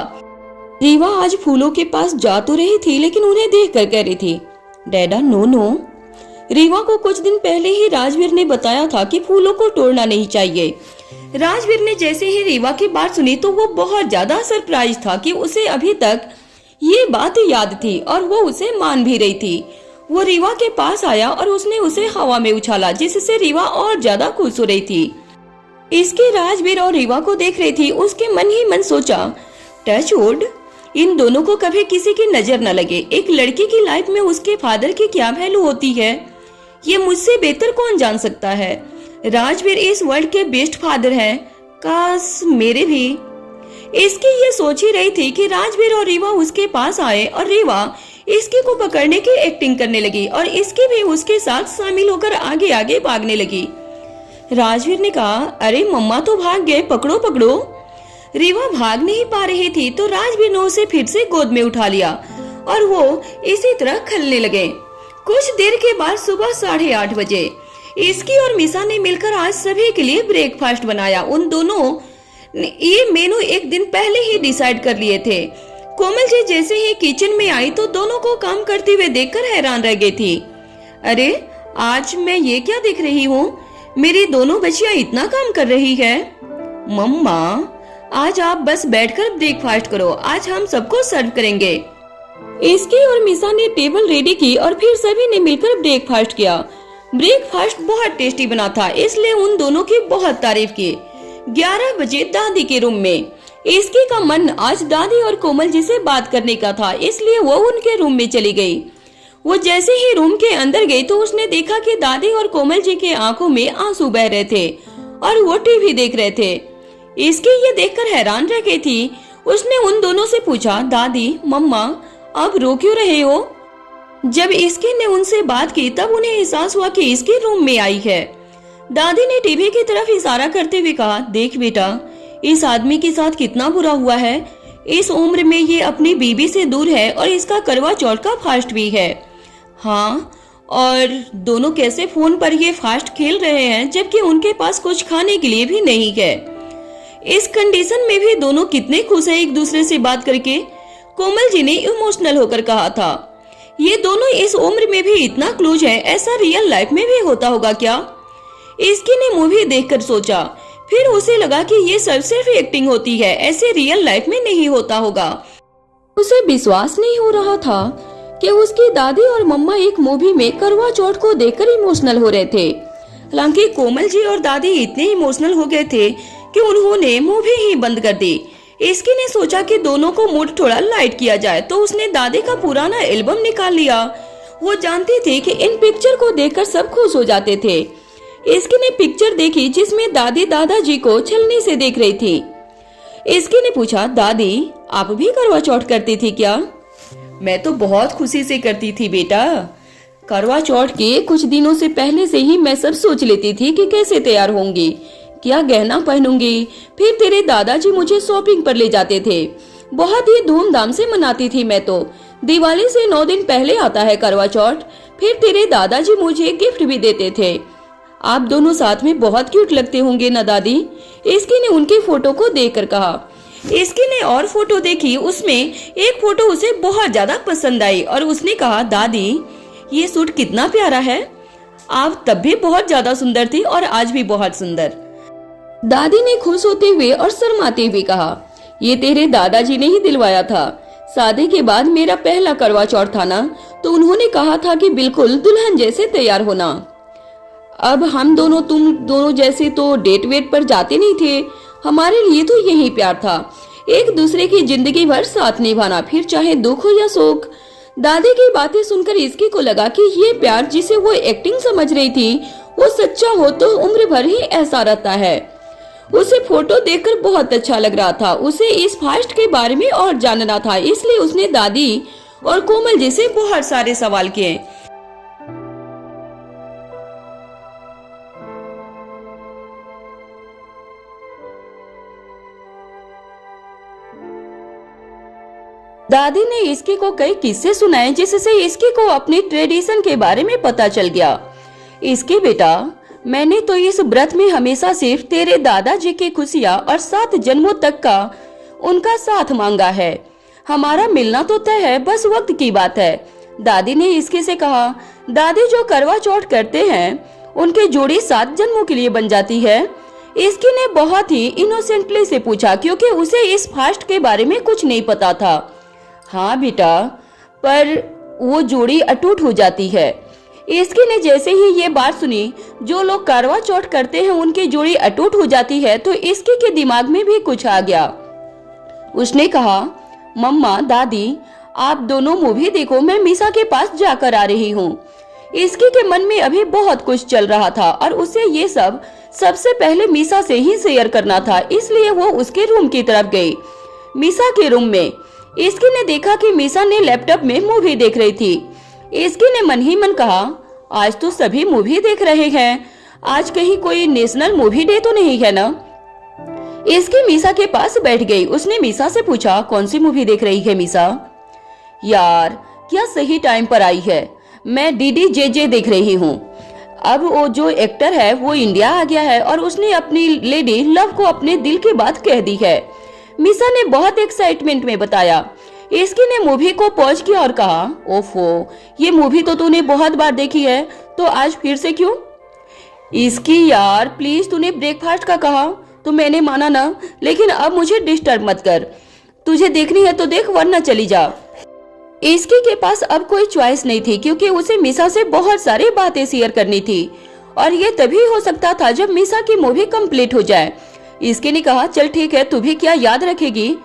रीवा आज फूलों के पास जा तो रही थी लेकिन उन्हें देखकर कह रही थी, डैडा नो नो। रीवा को कुछ दिन पहले ही राजवीर ने बताया था कि फूलों को तोड़ना नहीं चाहिए। राजवीर ने जैसे ही रीवा की बात सुनी तो वो बहुत ज्यादा सरप्राइज था कि उसे अभी तक ये बात याद थी और वो उसे मान भी रही थी। वो रीवा के पास आया और उसने उसे हवा में उछाला, जिससे रीवा और ज्यादा खुश हो रही थी। इसके राजवीर और रीवा को देख रही थी। उसके मन ही मन सोचा, टच वुड इन दोनों को कभी किसी की नजर न लगे। एक लड़की की लाइफ में उसके फादर की क्या वैल्यू होती है, ये मुझसे बेहतर कौन जान सकता है। राजवीर इस वर्ल्ड के बेस्ट फादर हैं, काश मेरे भी। इसकी ये सोच ही रही थी कि राजवीर और रीवा उसके पास आए और रीवा इसकी को पकड़ने की एक्टिंग करने लगी और इसकी भी उसके साथ शामिल होकर आगे आगे भागने लगी। राजवीर ने कहा, अरे मम्मा तो भाग गए, पकड़ो पकड़ो। रीवा भाग नहीं पा रही थी तो राजवीर ने उसे फिर से गोद में उठा लिया और वो इसी तरह खेलने लगे। कुछ देर के बाद सुबह 8:30 बजे इसकी और मिसा ने मिलकर आज सभी के लिए ब्रेकफास्ट बनाया। उन दोनों ये मेनू एक दिन पहले ही डिसाइड कर लिए थे। कोमल जी जैसे ही किचन में आई तो दोनों को काम करते हुए देखकर हैरान रह गई थी। अरे आज मैं ये क्या देख रही हूँ, मेरी दोनों बच्चियां इतना काम कर रही है। मम्मा आज आप बस बैठकर ब्रेकफास्ट करो, आज हम सबको सर्व करेंगे। इसकी और मिसा ने टेबल रेडी की और फिर सभी ने मिलकर ब्रेकफास्ट किया। ब्रेकफास्ट बहुत टेस्टी बना था, इसलिए उन दोनों की बहुत तारीफ की। 11 बजे दादी के रूम में इसकी का मन आज दादी और कोमल जी से बात करने का था, इसलिए वो उनके रूम में चली गई। वो जैसे ही रूम के अंदर गई तो उसने देखा कि दादी और कोमल जी के आंखों में आंसू बह रहे थे और वो टीवी देख रहे थे। इसकी ये देखकर हैरान रह गई थी। उसने उन दोनों से पूछा, दादी मम्मा अब रो क्यों रहे हो। जब इसकी ने उनसे बात की तब उन्हें एहसास हुआ कि इसके रूम में आई है। दादी ने टीवी की तरफ इशारा करते हुए कहा, देख बेटा इस आदमी के साथ कितना बुरा हुआ है। इस उम्र में ये अपनी बीबी से दूर है और इसका करवा चौथ का फास्ट भी है। हाँ, और दोनों कैसे फोन पर ये फास्ट खेल रहे हैं जबकि उनके पास कुछ खाने के लिए भी नहीं है। इस कंडीशन में भी दोनों कितने खुश हैं एक दूसरे से बात करके। कोमल जी ने इमोशनल होकर कहा था, ये दोनों इस उम्र में भी इतना क्लोज है, ऐसा रियल लाइफ में भी होता होगा क्या। इसकी ने मूवी देखकर सोचा, फिर उसे लगा कि ये सब सिर्फ एक्टिंग होती है, ऐसे रियल लाइफ में नहीं होता होगा। उसे विश्वास नहीं हो रहा था कि उसकी दादी और मम्मा एक मूवी में करवा चौथ को देखकर इमोशनल हो रहे थे। हालांकि कोमल जी और दादी इतने इमोशनल हो गए थे कि उन्होंने मूवी ही बंद कर दी। इसकी ने सोचा कि दोनों को मूड थोड़ा लाइट किया जाए तो उसने दादी का पुराना एल्बम निकाल लिया। वो जानती थी कि इन पिक्चर को देखकर सब खुश हो जाते थे। इसकी ने पिक्चर देखी जिसमें दादी दादाजी को छलनी से देख रही थी। इसकी ने पूछा, दादी आप भी करवा चौथ करती थी क्या। मैं तो बहुत खुशी से करती थी बेटा। करवा चौथ के कुछ दिनों से पहले से ही मैं सब सोच लेती थी कि कैसे तैयार होंगी, क्या गहना पहनूंगी। फिर तेरे दादाजी मुझे शॉपिंग पर ले जाते थे, बहुत ही धूमधाम से मनाती थी मैं तो। दिवाली से 9 दिन पहले आता है करवा चौथ। फिर तेरे दादाजी मुझे गिफ्ट भी देते थे। आप दोनों साथ में बहुत क्यूट लगते होंगे ना दादी। इसकी ने उनकी फोटो को देखकर कहा। इसकी ने और फोटो देखी, उसमें एक फोटो उसे बहुत ज्यादा पसंद आई और उसने कहा, दादी ये सूट कितना प्यारा है। आप तब भी बहुत ज्यादा सुंदर थी और आज भी बहुत सुंदर। दादी ने खुश होते हुए और शर्माते हुए कहा, ये तेरे दादाजी ने ही दिलवाया था। शादी के बाद मेरा पहला करवा चौथ था ना, तो उन्होंने कहा था कि बिल्कुल दुल्हन जैसे तैयार होना। अब हम दोनों तुम दोनों जैसे तो डेट वेट पर जाते नहीं थे। हमारे लिए तो यही प्यार था, एक दूसरे की जिंदगी भर साथ निभाना, फिर चाहे दुख हो या सुख। दादी की बातें सुनकर इसकी को लगा कि ये प्यार जिसे वो एक्टिंग समझ रही थी वो सच्चा हो तो उम्र भर ही ऐसा रहता है। उसे फोटो देखकर बहुत अच्छा लग रहा था। उसे इस फास्ट के बारे में और जानना था, इसलिए उसने दादी और कोमल जी से बहुत सारे सवाल किए। दादी ने इसकी को कई किस्से सुनाए जिससे इसकी को अपनी ट्रेडिशन के बारे में पता चल गया। इसके बेटा, मैंने तो इस व्रत में हमेशा सिर्फ तेरे दादाजी की खुशियाँ और 7 जन्मों तक का उनका साथ मांगा है। हमारा मिलना तो तय है, बस वक्त की बात है। दादी ने इसके से कहा। दादी जो करवा चौथ करते हैं उनकी जोड़ी 7 जन्मों के लिए बन जाती है। इसकी ने बहुत ही इनोसेंटली से पूछा क्योंकि उसे इस फास्ट के बारे में कुछ नहीं पता था। हाँ बेटा, पर वो जोड़ी अटूट हो जाती है। इसकी ने जैसे ही ये बात सुनी, जो लोग करवा चौथ करते हैं उनकी जोड़ी अटूट हो जाती है, तो इसकी के दिमाग में भी कुछ आ गया। उसने कहा, मम्मा दादी आप दोनों मूवी देखो, मैं मीसा के पास जाकर आ रही हूँ। इसकी के मन में अभी बहुत कुछ चल रहा था और उसे ये सब सबसे पहले मीसा से ही शेयर करना था, इसलिए वो उसके रूम की तरफ गई। मीसा के रूम में इसकी ने देखा कि मीसा ने लैपटॉप में मूवी देख रही थी। इसकी ने मन ही मन कहा, आज तो सभी मूवी देख रहे हैं, आज कहीं कोई नेशनल मूवी डे तो नहीं है ना। इसकी मीसा के पास बैठ गई। उसने मीसा से पूछा, कौन सी मूवी देख रही है मीसा? यार क्या सही टाइम पर आई है, मैं DDJJ देख रही हूँ। अब वो जो एक्टर है वो इंडिया आ गया है और उसने अपनी लेडी लव को अपने दिल की बात कह दी है। मीसा ने बहुत एक्साइटमेंट में बताया। इसकी ने मूवी को पॉज किया और कहा, ओफो ये मूवी तो तूने बहुत बार देखी है, तो आज फिर से क्यों? इसकी यार प्लीज, तूने ब्रेकफास्ट का कहा तो मैंने माना ना, लेकिन अब मुझे डिस्टर्ब मत कर। तुझे देखनी है तो देख, वरना चली जा। इसकी के पास अब कोई चॉइस नहीं थी क्योंकि उसे मीसा से बहुत सारी बातें शेयर करनी थी और ये तभी हो सकता था जब मीसा की मूवी कंप्लीट हो जाए। इसकी ने कहा, चल ठीक है, तू भी क्या याद रखेगी,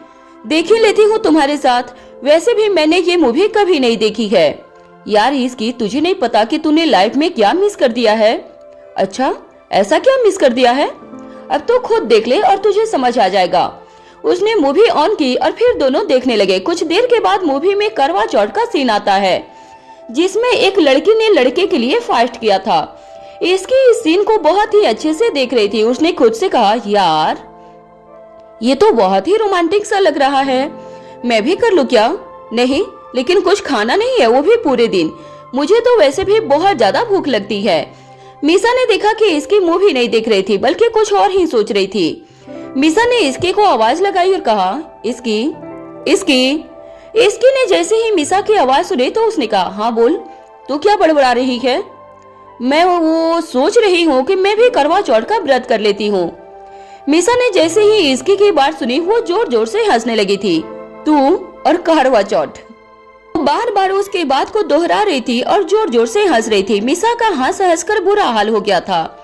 देख ही लेती हूँ तुम्हारे साथ, वैसे भी मैंने ये मूवी कभी नहीं देखी है। यार इसकी, तुझे नहीं पता कि तूने लाइफ में क्या मिस कर दिया है? अच्छा ऐसा क्या मिस कर दिया है? अब तो खुद देख ले और तुझे समझ आ जाएगा। उसने मूवी ऑन की और फिर दोनों देखने लगे। कुछ देर के बाद मूवी में करवा चौथ का सीन आता है जिसमें एक लड़की ने लड़के के लिए फास्ट किया था। इसकी इस सीन को बहुत ही अच्छे से देख रही थी। उसने खुद से कहा, यार ये तो बहुत ही रोमांटिक सा लग रहा है, मैं भी कर लूं क्या? नहीं, लेकिन कुछ खाना नहीं है, वो भी पूरे दिन। मुझे तो वैसे भी बहुत ज्यादा भूख लगती है। मीसा ने देखा कि इसकी मूवी नहीं देख रही थी बल्कि कुछ और ही सोच रही थी। मीसा ने इसकी को आवाज लगाई और कहा, इसकी ने जैसे ही मीसा की आवाज सुनी तो उसने कहा, हाँ बोल, तू क्या बड़बड़ा रही है? मैं वो सोच रही हूँ कि मैं भी करवा चौथ का व्रत कर लेती हूँ। मीसा ने जैसे ही इसकी की बात सुनी वो जोर जोर से हंसने लगी थी। तू और करवा चौथ, बार बार उसके बात को दोहरा रही थी और जोर जोर से हंस रही थी। मीसा का हंस हंसकर बुरा हाल हो गया था।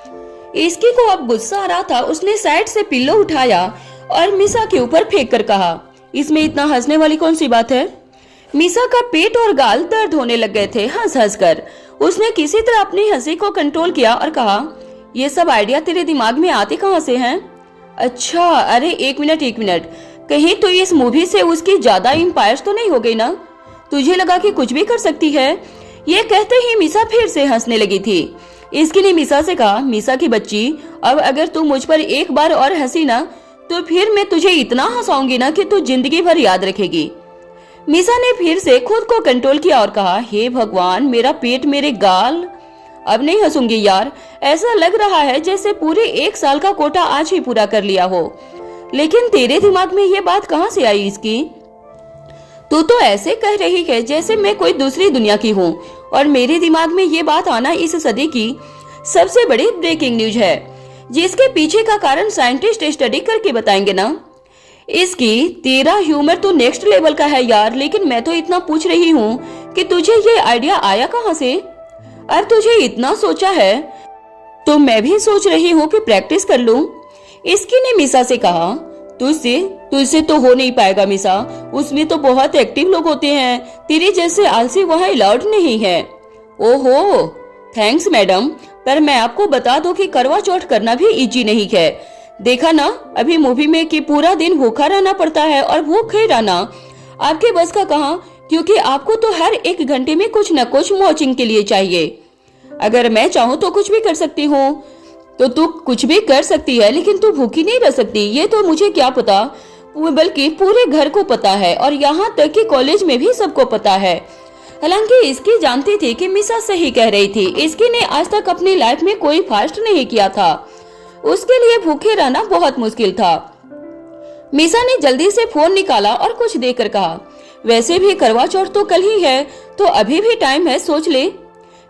इसकी को अब गुस्सा आ रहा था। उसने साइड से पिल्लो उठाया और मीसा के ऊपर फेंक कर कहा, इसमें इतना हंसने वाली कौन सी बात है? मीसा का पेट और गाल दर्द होने लग गए थे हंस हंस कर। उसने किसी तरह अपनी हंसी को कंट्रोल किया और कहा, ये सब आइडिया तेरे दिमाग में आते कहाँ से हैं? अच्छा, अरे एक मिनट, कहीं तो इस मूवी से उसकी ज्यादा इंस्पायर तो नहीं हो गई ना? तुझे लगा कि कुछ भी कर सकती है? ये कहते ही मीसा फिर से हंसने लगी थी। इसके लिए मीसा से कहा, मीसा की बच्ची, अब अगर तू मुझ पर एक बार और हंसी ना तो फिर मैं तुझे इतना हंसाऊंगी ना कि तू जिंदगी भर याद रखेगी। मीसा ने फिर से खुद को कंट्रोल किया और कहा, हे भगवान, मेरा पेट, मेरे गाल, अब नहीं हंसूंगी यार। ऐसा लग रहा है जैसे पूरे 1 साल का कोटा आज ही पूरा कर लिया हो। लेकिन तेरे दिमाग में ये बात कहाँ से आई इसकी? तू तो ऐसे कह रही है जैसे मैं कोई दूसरी दुनिया की हूँ और मेरे दिमाग में ये बात आना इस सदी की सबसे बड़ी ब्रेकिंग न्यूज है जिसके पीछे का कारण साइंटिस्ट स्टडी करके बताएंगे ना। इसकी, तेरा ह्यूमर तो नेक्स्ट लेवल का है यार, लेकिन मैं तो इतना पूछ रही हूँ कि तुझे ये आइडिया आया कहाँ से? अब तुझे इतना सोचा है तो मैं भी सोच रही हूँ कि प्रैक्टिस कर लूं। इसकी ने मीसा से कहा, तुझसे तो हो नहीं पाएगा मीसा, उसमें तो बहुत एक्टिव लोग होते हैं, तेरे जैसे आलसी वहाँ अलाउड नहीं है। ओहो, थैंक्स मैडम, पर मैं आपको बता दूं कि करवा चौथ करना भी इजी नहीं है। देखा ना अभी मूवी में कि पूरा दिन भूखा रहना पड़ता है और भूखे रहना आपके बस का कहाँ, क्योंकि आपको तो हर 1 घंटे में कुछ न कुछ वॉचिंग के लिए चाहिए। अगर मैं चाहूँ तो कुछ भी कर सकती हूँ, तो तू कुछ भी कर सकती है, लेकिन तू भूखी नहीं रह सकती। ये तो मुझे क्या पता, बल्कि पूरे घर को पता है और यहाँ तक कि कॉलेज में भी सबको पता है। हालांकि इसकी जानती थी कि मीसा सही कह रही थी। इसकी ने आज तक अपनी लाइफ में कोई फास्ट नहीं किया था, उसके लिए भूखे रहना बहुत मुश्किल था। मीसा ने जल्दी से फोन निकाला और कुछ देकर कहा, वैसे भी करवा चौथ तो कल ही है, तो अभी भी टाइम है, सोच ले।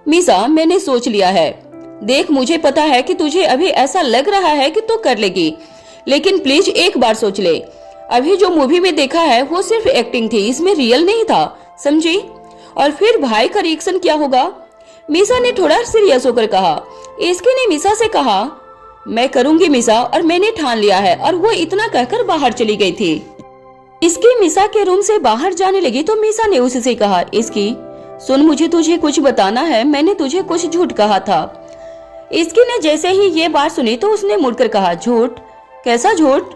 मीसा, मैंने सोच लिया है। देख, मुझे पता है कि तुझे अभी ऐसा लग रहा है कि तू कर लेगी, लेकिन प्लीज एक बार सोच ले। अभी जो मूवी में देखा है वो सिर्फ एक्टिंग थी, इसमें रियल नहीं था, समझी? और फिर भाई का रिएक्शन क्या होगा? मीसा ने थोड़ा सीरियस होकर कहा। इसकी ने मीसा से कहा, मैं करूंगी मीसा, और मैंने ठान लिया है। और वो इतना कहकर बाहर चली गई थी। इसकी मीसा के रूम से बाहर जाने लगी तो मीसा ने उससे कहा, इसकी सुन, मुझे तुझे कुछ बताना है, मैंने तुझे कुछ झूठ कहा था। इसकी ने जैसे ही ये बात सुनी तो उसने मुड़कर कहा, झूठ? कैसा झूठ?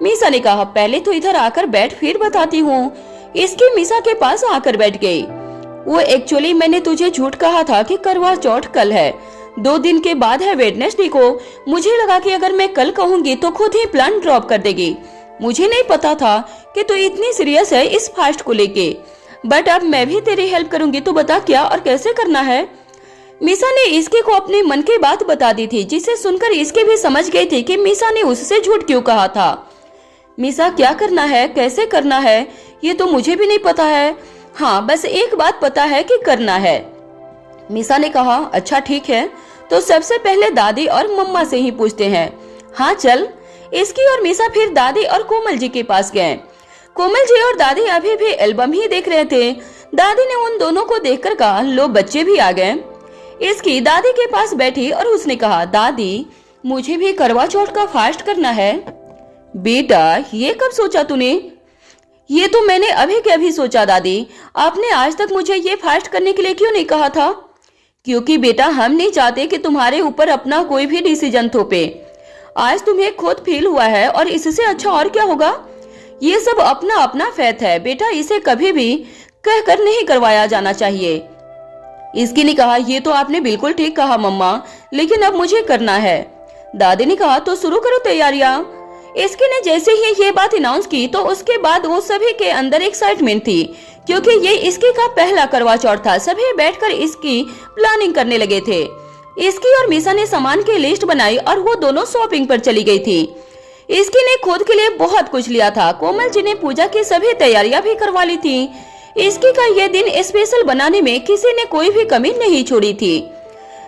मीसा ने कहा, पहले तो इधर आकर बैठ, फिर बताती हूँ। इसकी मीसा के पास आकर बैठ गई। वो एक्चुअली मैंने तुझे झूठ कहा था कि करवा चौथ कल है, 2 दिन के बाद है, वेडनेसडे को। मुझे लगा कि अगर मैं कल कहूंगी तो खुद ही प्लान ड्रॉप कर देगी। मुझे नहीं पता था कि तू इतनी सीरियस है इस फास्ट को लेके। बट अब मैं भी तेरी हेल्प करूंगी, तो बता क्या और कैसे करना है। मीसा ने इसके को अपने मन की बात बता दी थी, जिसे सुनकर इसके भी समझ गई थी कि मीसा ने उससे झूठ क्यों कहा था। मीसा, क्या करना है, कैसे करना है, ये तो मुझे भी नहीं पता है। हाँ, बस एक बात पता है कि करना है। मीसा ने कहा, अच्छा ठीक है, तो सबसे पहले दादी और मम्मा से ही पूछते हैं। हाँ चल। इसकी और मीसा फिर दादी और कोमल जी के पास गए। कोमल जी और दादी अभी भी एल्बम ही देख रहे थे। दादी ने उन दोनों को देखकर कहा, लो बच्चे भी आ गए। इसकी दादी के पास बैठी और उसने कहा, दादी मुझे भी करवा चौथ का फास्ट करना है। बेटा, ये कब सोचा तूने? ये तो मैंने अभी के अभी सोचा दादी। आपने आज तक मुझे ये फास्ट करने के लिए क्यों नहीं कहा था? क्योंकि बेटा, हम नहीं चाहते कि तुम्हारे ऊपर अपना कोई भी डिसीजन थोपे। आज तुम्हें खुद फील हुआ है और इससे अच्छा और क्या होगा। ये सब अपना अपना फैथ है बेटा, इसे कभी भी कहकर नहीं करवाया जाना चाहिए। इसकी ने कहा, ये तो आपने बिल्कुल ठीक कहा मम्मा, लेकिन अब मुझे करना है। दादी ने कहा, तो शुरू करो तैयारियां। इसकी ने जैसे ही ये बात अनाउंस की तो उसके बाद वो सभी के अंदर एक्साइटमेंट थी, क्योंकि ये इसकी का पहला करवा चौथ था। सभी बैठकर इसकी प्लानिंग करने लगे थे। इसकी और मीसा ने सामान की लिस्ट बनाई और वो दोनों शॉपिंग पर चली गई थी। इसकी ने खुद के लिए बहुत कुछ लिया था। कोमल जी ने पूजा की सभी तैयारियां भी करवा ली थी। इसकी का ये दिन स्पेशल बनाने में किसी ने कोई भी कमी नहीं छोड़ी थी।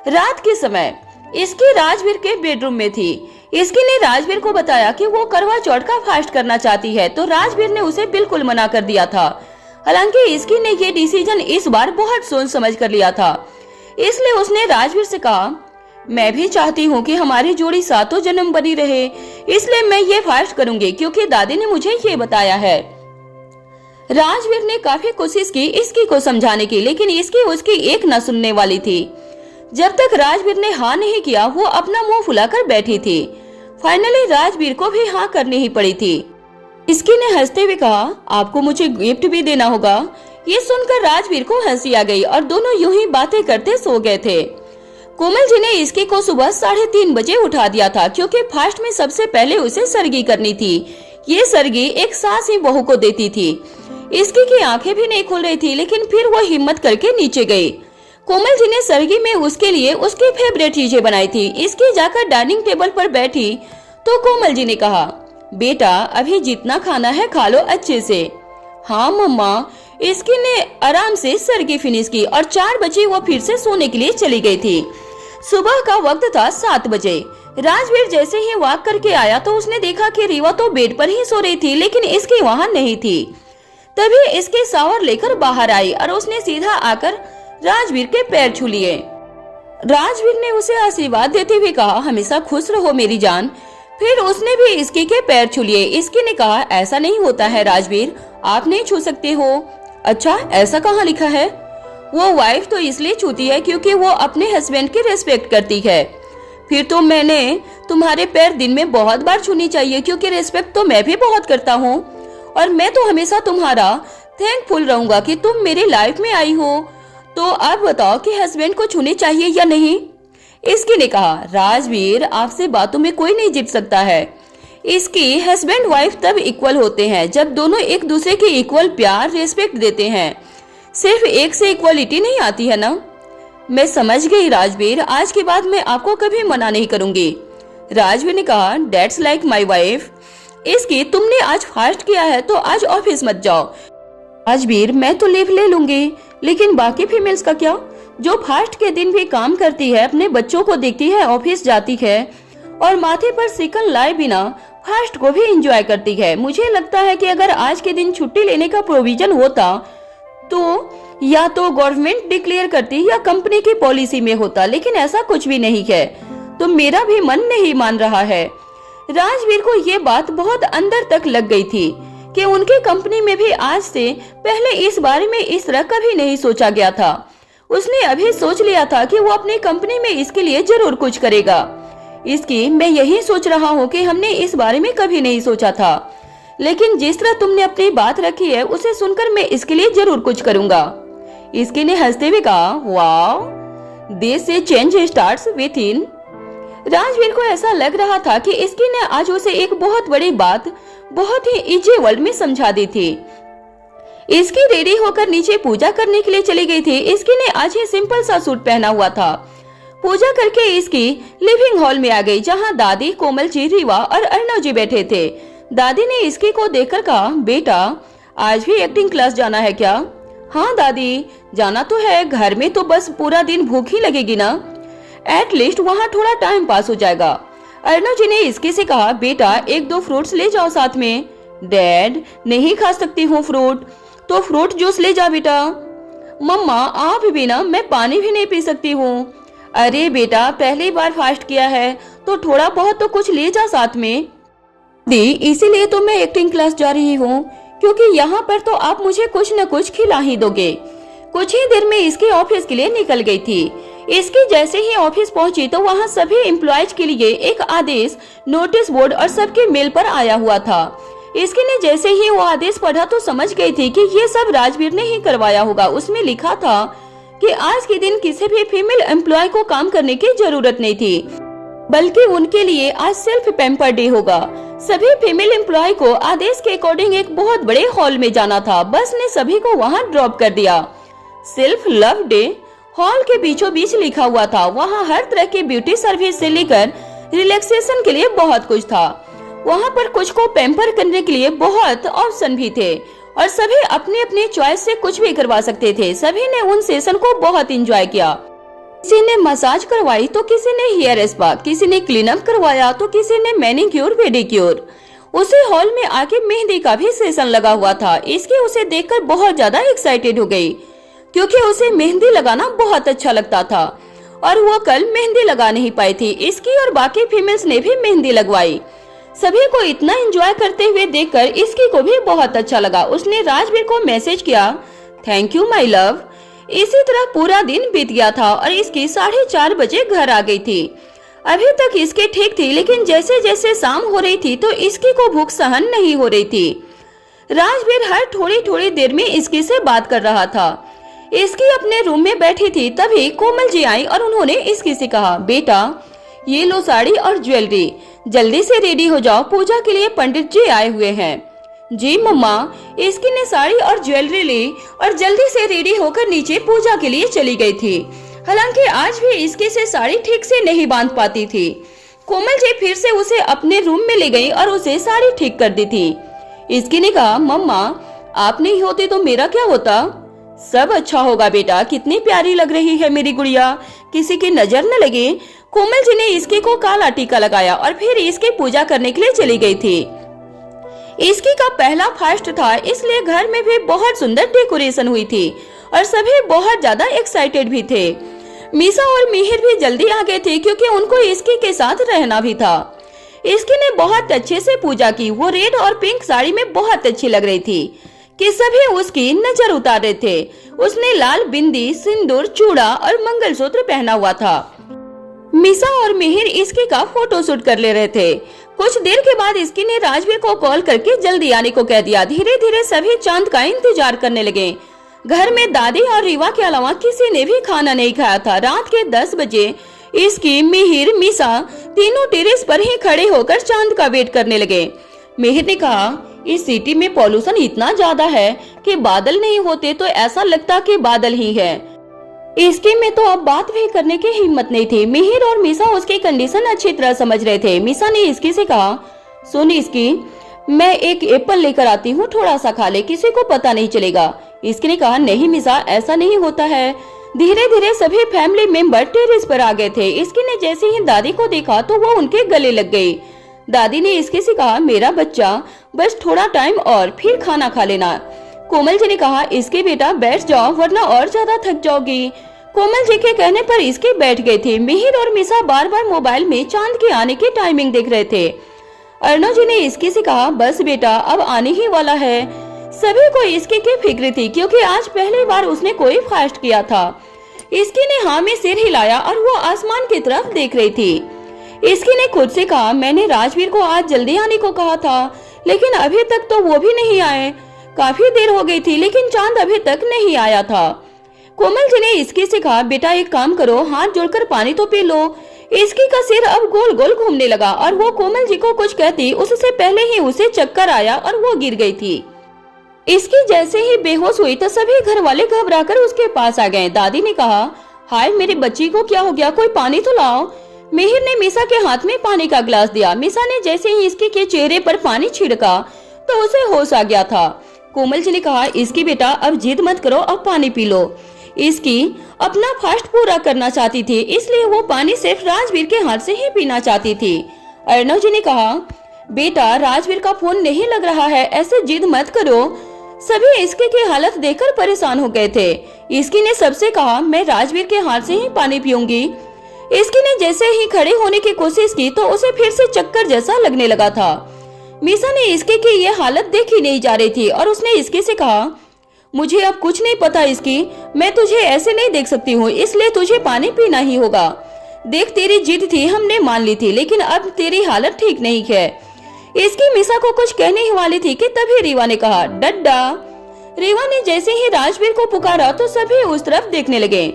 रात के समय इसकी राजवीर के बेडरूम में थी। इसकी ने राजवीर को बताया कि वो करवा चौथ का फास्ट करना चाहती है, तो राजवीर ने उसे बिल्कुल मना कर दिया था। हालांकि इसकी ने ये डिसीजन इस बार बहुत सोच समझ कर लिया था, इसलिए उसने राजवीर से कहा, मैं भी चाहती हूँ कि हमारी जोड़ी सातों जन्म बनी रहे, इसलिए मैं ये फास्ट करूंगी क्योंकि दादी ने मुझे ये बताया है। राजवीर ने काफी कोशिश की इसकी को समझाने की, लेकिन इसकी उसकी एक न सुनने वाली थी। जब तक राजवीर ने हाँ नहीं किया वो अपना मुंह फुलाकर बैठी थी। फाइनली राजवीर को भी हाँ करनी ही पड़ी थी। इसकी ने हंसते हुए कहा, आपको मुझे गिफ्ट भी देना होगा। ये सुनकर राजवीर को हंसी आ गई और दोनों यूं ही बातें करते सो गए थे। कोमल जी ने इसकी को सुबह 3:30 बजे उठा दिया था, क्योंकि फास्ट में सबसे पहले उसे सरगी करनी थी। ये सरगी एक सास ही बहू को देती थी। इसकी की आंखें भी नहीं खुल रही थी, लेकिन फिर वो हिम्मत करके नीचे गई। कोमल जी ने सरगी में उसके लिए उसकी फेवरेट चीजें बनाई थी। इसकी जाकर डाइनिंग टेबल पर बैठी तो कोमल जी ने कहा, बेटा अभी जितना खाना है खा लो अच्छे से। हाँ मम्मा। इसकी ने आराम से सरगी फिनिश की और 4 बजे वो फिर से सोने के लिए चली गई थी। सुबह का वक्त था 7 बजे। राजवीर जैसे ही वॉक करके आया तो उसने देखा कि रीवा तो बेड पर ही सो रही थी, लेकिन इसकी वहाँ नहीं थी। तभी इसके शावर लेकर बाहर आई और उसने सीधा आकर राजवीर के पैर छू लिए। राजवीर ने उसे आशीर्वाद देते हुए कहा, हमेशा खुश रहो मेरी जान। फिर उसने भी इसकी के पैर छू लिए। इसकी ने कहा, ऐसा नहीं होता है राजवीर, आप नहीं छू सकते हो। अच्छा, ऐसा कहाँ लिखा है? वो वाइफ तो इसलिए छूती है क्योंकि वो अपने हस्बैंड की रिस्पेक्ट करती है। फिर तो मैंने तुम्हारे पैर दिन में बहुत बार छूनी चाहिए, क्योंकि रिस्पेक्ट तो मैं भी बहुत करता हूँ और मैं तो हमेशा तुम्हारा थैंकफुल रहूंगा कि तुम मेरी लाइफ में आई हो। तो अब बताओ कि हस्बैंड को छूनी चाहिए या नहीं? इसकी ने कहा, राजवीर आपसे बातों में कोई नहीं जीत सकता है। इसकी हस्बैंड वाइफ तब इक्वल होते हैं जब दोनों एक दूसरे के इक्वल प्यार रिस्पेक्ट देते हैं। सिर्फ एक से इक्वलिटी नहीं आती है ना। मैं समझ गई राजवीर, आज के बाद मैं आपको कभी मना नहीं करूंगी। राजवीर ने कहा, डेट्स लाइक माई वाइफ। इसकी तुमने आज फास्ट किया है तो आज ऑफिस मत जाओ। राजवीर, मैं तो लीव ले लूंगी, लेकिन बाकी फीमेल्स का क्या, जो फास्ट के दिन भी काम करती है, अपने बच्चों को देखती है, ऑफिस जाती है और माथे पर सिकन लाए बिना फास्ट को भी एंजॉय करती है। मुझे लगता है कि अगर आज के दिन छुट्टी लेने का प्रोविजन होता तो या तो गवर्नमेंट डिक्लेयर करती या कंपनी की पॉलिसी में होता, लेकिन ऐसा कुछ भी नहीं है, तो मेरा भी मन नहीं मान रहा है। राजवीर को ये बात बहुत अंदर तक लग गई थी। कि उनके कंपनी में भी आज से पहले इस बारे में इस तरह कभी नहीं सोचा गया था। उसने अभी सोच लिया था कि वो अपनी कंपनी में इसके लिए जरूर कुछ करेगा। इसकी मैं यही सोच रहा हूँ कि हमने इस बारे में कभी नहीं सोचा था, लेकिन जिस तरह तुमने अपनी बात रखी है उसे सुनकर मैं इसके लिए जरूर कुछ करूंगा। इसकी ने हंसते हुए कहा, वाह, दिस से change starts with in. Rajveer को ऐसा लग रहा था कि इसकी ने आज उसे एक बहुत बड़ी बात बहुत ही इजी वर्ड में समझा दी थी। इसकी रेडी होकर नीचे पूजा करने के लिए चली गई थी। इसकी ने आज ही सिंपल सा सूट पहना हुआ था। पूजा करके इसकी लिविंग हॉल में आ गई, जहां दादी, कोमल जी, रीवा और अर्णव जी बैठे थे। दादी ने इसकी को देखकर कहा, बेटा आज भी एक्टिंग क्लास जाना है क्या? हाँ दादी, जाना तो है, घर में तो बस पूरा दिन भूख ही लगेगी ना, एटलीस्ट वहाँ थोड़ा टाइम पास हो जाएगा। अर्णव जी ने इसके से कहा, बेटा 1-2 फ्रूट्स ले जाओ साथ में। डैड नहीं खा सकती हूँ फ्रूट, तो फ्रूट जूस ले जा बेटा। मम्मा आप भी ना, मैं पानी भी नहीं पी सकती हूँ। अरे बेटा पहली बार फास्ट किया है तो थोड़ा बहुत तो कुछ ले जा साथ में। दी इसीलिए तो मैं एक्टिंग क्लास जा रही हूँ, क्योंकि यहाँ पर तो आप मुझे कुछ न कुछ खिला ही दोगे। कुछ ही देर में इसके ऑफिस के लिए निकल गई थी। इसकी जैसे ही ऑफिस पहुंची तो वहाँ सभी एम्प्लॉयज के लिए एक आदेश नोटिस बोर्ड और सबके मेल पर आया हुआ था। इसकी ने जैसे ही वो आदेश पढ़ा तो समझ गई थी कि ये सब राजवीर ने ही करवाया होगा। उसमें लिखा था कि आज के दिन किसी भी फीमेल एम्प्लॉय को काम करने की जरूरत नहीं थी, बल्कि उनके लिए आज सेल्फ पैम्पर डे होगा। सभी फीमेल एम्प्लॉय को आदेश के अकॉर्डिंग एक बहुत बड़े हॉल में जाना था। बस ने सभी को वहाँ ड्रॉप कर दिया। सेल्फ लव डे हॉल के बीचों बीच लिखा हुआ था। वहाँ हर तरह के ब्यूटी सर्विस से लेकर रिलैक्सेशन के लिए बहुत कुछ था। वहाँ पर कुछ को पैम्पर करने के लिए बहुत ऑप्शन भी थे और सभी अपने अपने चॉइस से कुछ भी करवा सकते थे। सभी ने उन सेशन को बहुत एंजॉय किया। किसी ने मसाज करवाई तो किसी ने हेयर स्पा, किसी ने क्लीन अप करवाया तो किसी ने मैनिक्योर पेडिक्योर। उसी हॉल में आके मेहंदी का भी सेशन लगा हुआ था। इसकी उसे देखकर बहुत ज्यादा एक्साइटेड हो गई, क्योंकि उसे मेहंदी लगाना बहुत अच्छा लगता था और वो कल मेहंदी लगा नहीं पाई थी। इसकी और बाकी फीमेल्स ने भी मेहंदी लगवाई। सभी को इतना एंजॉय करते हुए देखकर इसकी को भी बहुत अच्छा लगा। उसने राजवीर को मैसेज किया, थैंक यू माय लव। इसी तरह पूरा दिन बीत गया था और इसकी 4:30 बजे घर आ गई थी। अभी तक इसके ठीक थी, लेकिन जैसे जैसे शाम हो रही थी तो इसकी को भूख सहन नहीं हो रही थी। राजवीर हर थोड़ी थोड़ी देर में इसकी से बात कर रहा था। इसकी अपने रूम में बैठी थी, तभी कोमल जी आई और उन्होंने इसकी से कहा, बेटा ये लो साड़ी और ज्वेलरी, जल्दी से रेडी हो जाओ, पूजा के लिए पंडित जी आए हुए हैं। जी मम्मा। इसकी ने साड़ी और ज्वेलरी ली और जल्दी से रेडी होकर नीचे पूजा के लिए चली गई थी। हालांकि आज भी इसकी से साड़ी ठीक से नहीं बांध पाती थी। कोमल जी फिर से उसे अपने रूम में ले गई और उसे साड़ी ठीक कर दी थी। इसकी ने कहा, मम्मा आप नहीं होती तो मेरा क्या होता? सब अच्छा होगा बेटा, कितनी प्यारी लग रही है मेरी गुड़िया, किसी की नजर न लगे। कोमल जी ने इसकी को काला टीका लगाया और फिर इसकी पूजा करने के लिए चली गई थी। इसकी का पहला फास्ट था, इसलिए घर में भी बहुत सुंदर डेकोरेशन हुई थी और सभी बहुत ज्यादा एक्साइटेड भी थे। मीसा और मिहिर भी जल्दी आ गए थे, क्योंकि उनको इसकी के साथ रहना भी था। इसकी ने बहुत अच्छे से पूजा की। वो रेड और पिंक साड़ी में बहुत अच्छी लग रही थी कि सभी उसकी नजर उतार रहे थे। उसने लाल बिंदी, सिंदूर, चूड़ा और मंगलसूत्र पहना हुआ था। मीसा और मिहिर इसकी का फोटो शूट कर ले रहे थे। कुछ देर के बाद इसकी ने राजवीर को कॉल करके जल्दी आने को कह दिया। धीरे धीरे सभी चांद का इंतजार करने लगे। घर में दादी और रीवा के अलावा किसी ने भी खाना नहीं खाया था। रात के 10 बजे इसकी, मिहिर, मीसा तीनों टेरेस पर ही खड़े होकर चांद का वेट करने लगे। मिहिर ने कहा, इस सिटी में पॉल्यूशन इतना ज्यादा है कि बादल नहीं होते तो ऐसा लगता कि बादल ही है। इसके में तो अब बात भी करने की हिम्मत नहीं थी। मिहिर और मीसा उसकी कंडीशन अच्छी तरह समझ रहे थे। मीसा ने इसकी से कहा, सुन इसकी, मैं एक एप्पल लेकर आती हूँ, थोड़ा सा खा ले, किसी को पता नहीं चलेगा। इसकी ने कहा, नहीं मीसा ऐसा नहीं होता है। धीरे धीरे सभी फैमिली मेंबर टेरेस पर आ गए थे। इसकी ने जैसे ही दादी को देखा तो वो उनके गले लग गई। दादी ने इसके से कहा, मेरा बच्चा बस थोड़ा टाइम और फिर खाना खा लेना। कोमल जी ने कहा, इसके बेटा बैठ जाओ वरना और ज्यादा थक जाओगी। कोमल जी के कहने पर इसके बैठ गए थे। मिहिर और मीसा बार बार मोबाइल में चांद के आने की टाइमिंग देख रहे थे। अर्णव जी ने इसकी से कहा, बस बेटा अब आने ही वाला है। सभी को इसकी की फिक्र थी क्योंकि आज पहली बार उसने कोई फास्ट किया था। इसकी ने हाँ में सिर हिलाया और वो आसमान की तरफ देख रही थी। इसकी ने खुद से कहा, मैंने राजवीर को आज जल्दी आने को कहा था, लेकिन अभी तक तो वो भी नहीं आए। काफी देर हो गई थी लेकिन चांद अभी तक नहीं आया था। कोमल जी ने इसकी से कहा, बेटा एक काम करो, हाथ जोड़कर पानी तो पी लो। इसकी का सिर अब गोल गोल घूमने लगा और वो कोमल जी को कुछ कहती उससे पहले ही उसे चक्कर आया और वो गिर गई थी। इसकी जैसे ही बेहोश हुई तो सभी घर वाले घबराकर उसके पास आ गए। दादी ने कहा, हाय मेरी बच्ची को क्या हो गया, कोई पानी तो लाओ। मिहिर ने मीसा के हाथ में पानी का गिलास दिया। मीसा ने जैसे ही इसकी के चेहरे पर पानी छिड़का तो उसे होश आ गया था। कोमल जी ने कहा, इसकी बेटा अब जिद मत करो, अब पानी पी लो। इसकी अपना फास्ट पूरा करना चाहती थी, इसलिए वो पानी सिर्फ राजवीर के हाथ से ही पीना चाहती थी। अर्णव जी ने कहा, बेटा राजवीर का फोन नहीं लग रहा है, ऐसे जिद मत करो। सभी इसके की हालत देखकर परेशान हो गए थे। इसकी ने सबसे कहा, मैं राजवीर के हाथ से ही पानी पीऊंगी। इसकी ने जैसे ही खड़े होने की कोशिश की तो उसे फिर से चक्कर जैसा लगने लगा था। मीसा ने इसके की ये हालत देखी नहीं जा रही थी और उसने इसके से कहा, मुझे अब कुछ नहीं पता इसकी, मैं तुझे ऐसे नहीं देख सकती हूँ, इसलिए तुझे पानी पीना ही होगा। देख तेरी जिद थी, हमने मान ली थी, लेकिन अब तेरी हालत ठीक नहीं है। इसकी मीसा को कुछ कहने ही वाली थी कि तभी रीवा ने कहा, डड्डा। रीवा ने जैसे ही राजवीर को पुकारा तो सभी उस तरफ देखने लगे।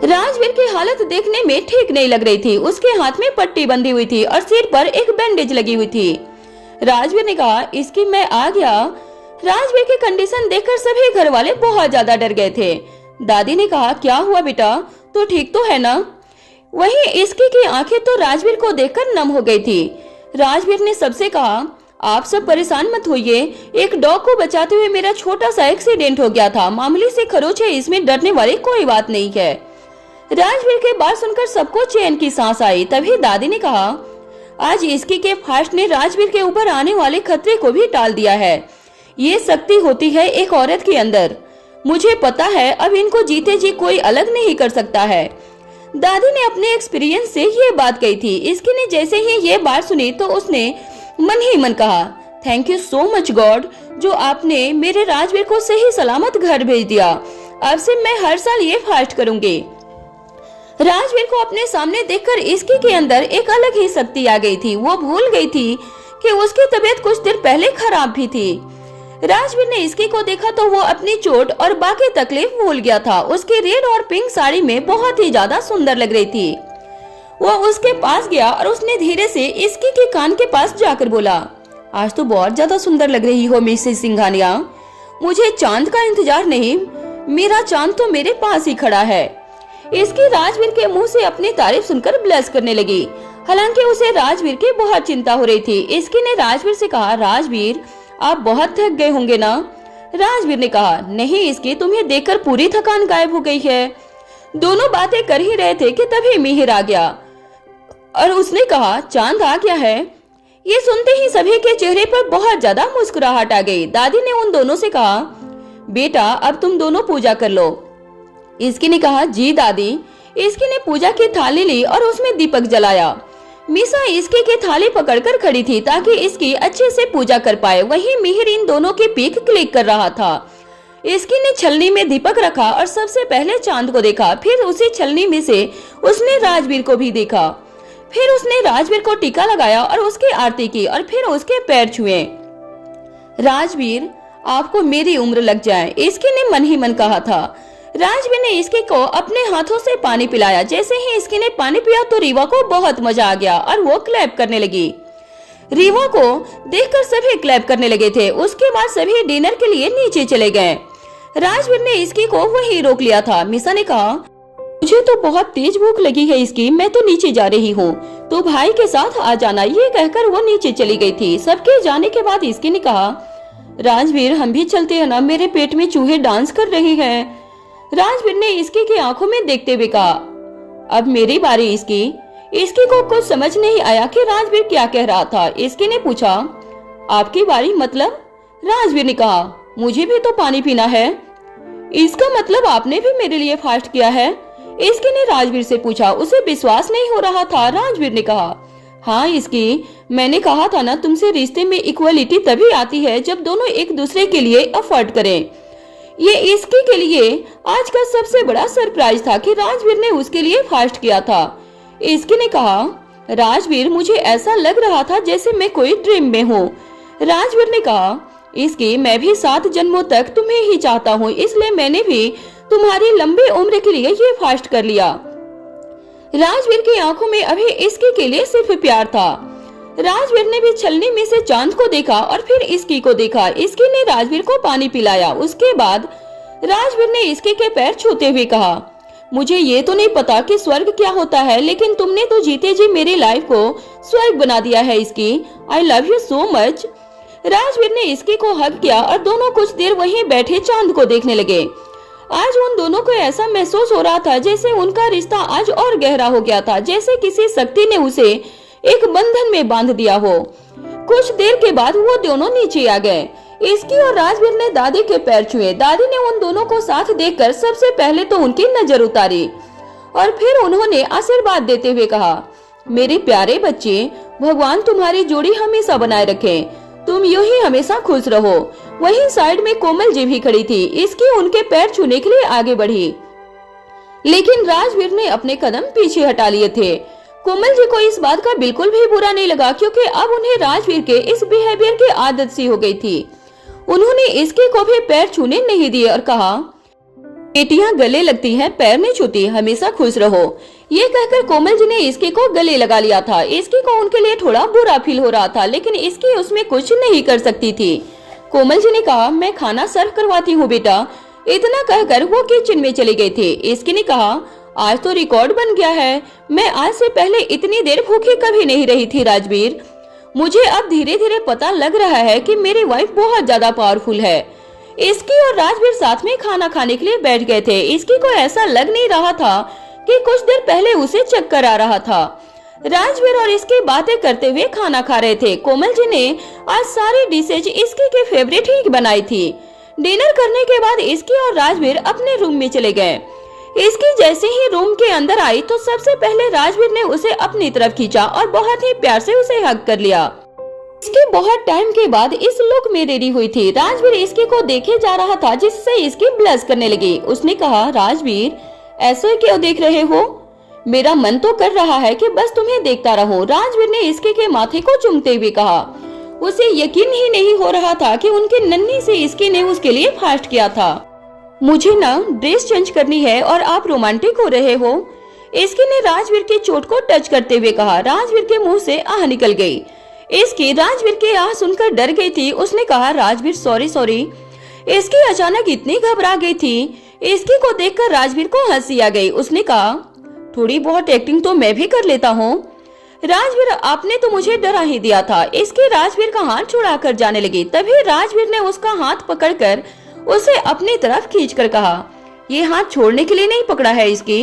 राजवीर की हालत देखने में ठीक नहीं लग रही थी। उसके हाथ में पट्टी बंधी हुई थी और सिर पर एक बैंडेज लगी हुई थी। राजवीर ने कहा, इसकी मैं आ गया। राजवीर की कंडीशन देखकर सभी घर वाले बहुत ज्यादा डर गए थे। दादी ने कहा, क्या हुआ बेटा, तो ठीक तो है ना? वहीं इसकी की आंखें तो राजवीर को देखकर नम हो गई थी। राजवीर ने सबसे कहा, आप सब परेशान मत होइए, एक डॉग को बचाते हुए मेरा छोटा सा एक्सीडेंट हो गया था, मामूली से खरोच है, इसमें डरने वाली कोई बात नहीं है। राजवीर के बात सुनकर सबको चैन की सांस आई। तभी दादी ने कहा, आज इसकी के फास्ट ने राजवीर के ऊपर आने वाले खतरे को भी टाल दिया है। ये शक्ति होती है एक औरत के अंदर। मुझे पता है अब इनको जीते जी कोई अलग नहीं कर सकता है। दादी ने अपने एक्सपीरियंस से ये बात कही थी। इसकी ने जैसे ही ये बात सुनी तो उसने मन ही मन कहा, thank you so much God, जो आपने मेरे राजवीर को सही सलामत घर भेज दिया। अब से मैं हर साल ये फास्ट करूंगी। राजवीर को अपने सामने देखकर इसकी के अंदर एक अलग ही शक्ति आ गई थी। वो भूल गई थी कि उसकी तबीयत कुछ देर पहले खराब भी थी। राजवीर ने इसकी को देखा तो वो अपनी चोट और बाकी तकलीफ भूल गया था। उसकी रेड और पिंक साड़ी में बहुत ही ज्यादा सुंदर लग रही थी। वो उसके पास गया और उसने धीरे से इसकी के कान के पास जाकर बोला, आज तो बहुत ज्यादा सुंदर लग रही हो मिसेस सिंघानिया। मुझे चांद का इंतजार नहीं, मेरा चांद तो मेरे पास ही खड़ा है। इसकी राजवीर के मुंह से अपनी तारीफ सुनकर ब्लश करने लगी। हालांकि उसे राजवीर की बहुत चिंता हो रही थी। इसकी ने राजवीर से कहा, राजवीर आप बहुत थक गए होंगे ना? राजवीर ने कहा, नहीं इसकी, तुम्हें देखकर पूरी थकान गायब हो गई है। दोनों बातें कर ही रहे थे कि तभी मिहिर आ गया और उसने कहा, चांद आ गया है। ये सुनते ही सभी के चेहरे पर बहुत ज्यादा मुस्कुराहट आ गई। दादी ने उन दोनों से कहा, बेटा अब तुम दोनों पूजा कर लो। इसकी ने कहा, जी दादी। इसकी ने पूजा की थाली ली और उसमें दीपक जलाया। मीसा इसकी की थाली पकड़कर खड़ी थी ताकि इसकी अच्छे से पूजा कर पाए। वहीं मिहिर इन दोनों की पीक क्लिक कर रहा था। इसकी ने छलनी में दीपक रखा और सबसे पहले चांद को देखा, फिर उसी छलनी में से उसने राजवीर को भी देखा। फिर उसने राजवीर को टीका लगाया और उसकी आरती की और फिर उसके पैर छुए। राजवीर आपको मेरी उम्र लग जाए, इसकी ने मन ही मन कहा था। राजवीर ने इसकी को अपने हाथों से पानी पिलाया। जैसे ही इसकी ने पानी पिया तो रीवा को बहुत मजा आ गया और वो क्लैप करने लगी। रीवा को देखकर सभी क्लैप करने लगे थे। उसके बाद सभी डिनर के लिए नीचे चले गए। राजवीर ने इसकी को वहीं रोक लिया था। मीसा ने कहा, मुझे तो बहुत तेज भूख लगी है इसकी, मैं तो नीचे जा रही हूँ, तो भाई के साथ आ जाना। ये कहकर वो नीचे चली गई थी। सबके जाने के बाद इसकी ने कहा, राजवीर हम भी चलते हैं ना, मेरे पेट में चूहे डांस कर रहे हैं। राजवीर ने इसकी की आंखों में देखते हुए कहा, अब मेरी बारी। इसकी को कुछ समझ नहीं आया कि राजवीर क्या कह रहा था। इसकी ने पूछा, आपकी बारी मतलब? राजवीर ने कहा, मुझे भी तो पानी पीना है। इसका मतलब आपने भी मेरे लिए फास्ट किया है? इसकी ने राजवीर से पूछा। उसे विश्वास नहीं हो रहा था। राजवीर ने कहा, हाँ इसकी, मैंने कहा था ना तुमसे, रिश्ते में इक्वलिटी तभी आती है जब दोनों एक दूसरे के लिए एफर्ट करें। ये इसकी के लिए आज का सबसे बड़ा सरप्राइज था कि राजवीर ने उसके लिए फास्ट किया था। इसकी ने कहा, राजवीर मुझे ऐसा लग रहा था जैसे मैं कोई ड्रीम में हूँ। राजवीर ने कहा, इसकी मैं भी 7 जन्मों तक तुम्हें ही चाहता हूँ, इसलिए मैंने भी तुम्हारी लंबी उम्र के लिए ये फास्ट कर लिया। राजवीर की आंखों में अभी इसकी के लिए सिर्फ प्यार था। राजवीर ने भी छलनी में से चांद को देखा और फिर इसकी को देखा। इसकी ने राजवीर को पानी पिलाया। उसके बाद राजवीर ने इसके के पैर छूते हुए कहा, मुझे ये तो नहीं पता कि स्वर्ग क्या होता है, लेकिन तुमने तो जीते जी मेरी लाइफ को स्वर्ग बना दिया है इसकी। I love you so much. Rajveer ने इसकी को हग किया और दोनों कुछ देर वहीं बैठे चांद को देखने लगे। आज उन दोनों को ऐसा महसूस हो रहा था जैसे उनका रिश्ता आज और गहरा हो गया था, जैसे किसी शक्ति ने उसे एक बंधन में बांध दिया हो। कुछ देर के बाद वो दोनों नीचे आ गए। इसकी और राजवीर ने दादी के पैर छुए। दादी ने उन दोनों को साथ देखकर सबसे पहले तो उनकी नजर उतारी और फिर उन्होंने आशीर्वाद देते हुए कहा, मेरे प्यारे बच्चे, भगवान तुम्हारी जोड़ी हमेशा बनाए रखे, तुम यूं ही हमेशा खुश रहो। वहीं साइड में कोमल जी भी खड़ी थी। इसकी उनके पैर छूने के लिए आगे बढ़ी, लेकिन राजवीर ने अपने कदम पीछे हटा लिए थे। कोमल जी को इस बात का बिल्कुल भी बुरा नहीं लगा, क्योंकि अब उन्हें राजवीर के इस बिहेवियर की आदत सी हो गई थी। उन्होंने इसके को भी पैर छूने नहीं दिए और कहा, बेटियां गले लगती हैं, पैर नहीं छूती, हमेशा खुश रहो। ये कहकर कोमल जी ने इसके को गले लगा लिया था। इसके को उनके लिए थोड़ा बुरा फील हो रहा था, लेकिन इसकी उसमें कुछ नहीं कर सकती थी। कोमल जी ने कहा, मैं खाना सर्व करवाती हूँ बेटा। इतना कहकर वो किचन में चले गए थे। इसकी ने कहा, आज तो रिकॉर्ड बन गया है, मैं आज से पहले इतनी देर भूखी कभी नहीं रही थी राजवीर। मुझे अब धीरे धीरे पता लग रहा है कि मेरी वाइफ बहुत ज्यादा पावरफुल है। इसकी और राजवीर साथ में खाना खाने के लिए बैठ गए थे। इसकी को ऐसा लग नहीं रहा था कि कुछ देर पहले उसे चक्कर आ रहा था। राजवीर और इसकी बातें करते हुए खाना खा रहे थे। कोमल जी ने आज सारी डिशेज इसकी के फेवरेट ही बनाई थी। डिनर करने के बाद इसकी और राजवीर अपने रूम में चले गए। इसकी जैसे ही रूम के अंदर आई तो सबसे पहले राजवीर ने उसे अपनी तरफ खींचा और बहुत ही प्यार से उसे हग कर लिया। इसकी बहुत टाइम के बाद इस लुक में रेडी हुई थी। राजवीर इसकी को देखे जा रहा था, जिससे इसकी ब्लश करने लगी। उसने कहा, राजवीर ऐसे क्यों देख रहे हो? मेरा मन तो कर रहा है कि बस तुम्हें देखता रहूं। राजवीर ने इसके के माथे को चूमते हुए कहा। उसे यकीन ही नहीं हो रहा था कि उनके नन्ही से इसकी ने उसके लिए फास्ट किया था। मुझे ना ड्रेस चेंज करनी है और आप रोमांटिक हो रहे हो। इसकी ने राजवीर की चोट को टच करते हुए कहा। राजवीर के मुंह से आह निकल गई। इसकी राजवीर के आह सुनकर डर गई थी। उसने कहा, राजवीर सॉरी सॉरी। इसकी अचानक इतनी घबरा गई थी। इसकी को देखकर राजवीर को हंसी आ गई। उसने कहा, थोड़ी बहुत एक्टिंग तो मैं भी कर लेता हूँ। राजवीर, आपने तो मुझे डरा ही दिया था। इसकी राजवीर का हाथ छुड़ाकर जाने लगी। तभी राजवीर ने उसका हाथ पकड़कर उसे अपनी तरफ खींचकर कहा, ये हाथ छोड़ने के लिए नहीं पकड़ा है इसकी।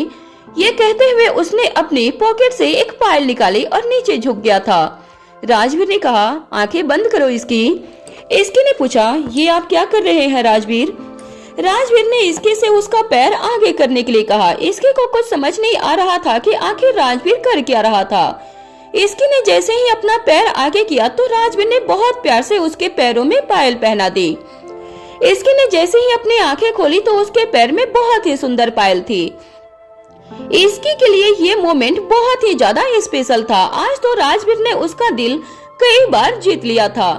ये कहते हुए उसने अपनी पॉकेट से एक पायल निकाली और नीचे झुक गया था। राजवीर ने कहा, आंखें बंद करो इसकी। इसकी ने पूछा, ये आप क्या कर रहे हैं राजवीर? राजवीर ने इसके से उसका पैर आगे करने के लिए कहा। इसके को कुछ समझ नहीं आ रहा था कि आखिर राजवीर कर क्या रहा था। इसकी ने जैसे ही अपना पैर आगे किया तो राजवीर ने बहुत प्यार से उसके पैरों में पायल पहना दी। इसकी ने जैसे ही अपनी आंखें खोली तो उसके पैर में बहुत ही सुंदर पायल थी। इसकी के लिए ये मोमेंट बहुत ही ज्यादा स्पेशल था। आज तो राजवीर ने उसका दिल कई बार जीत लिया था।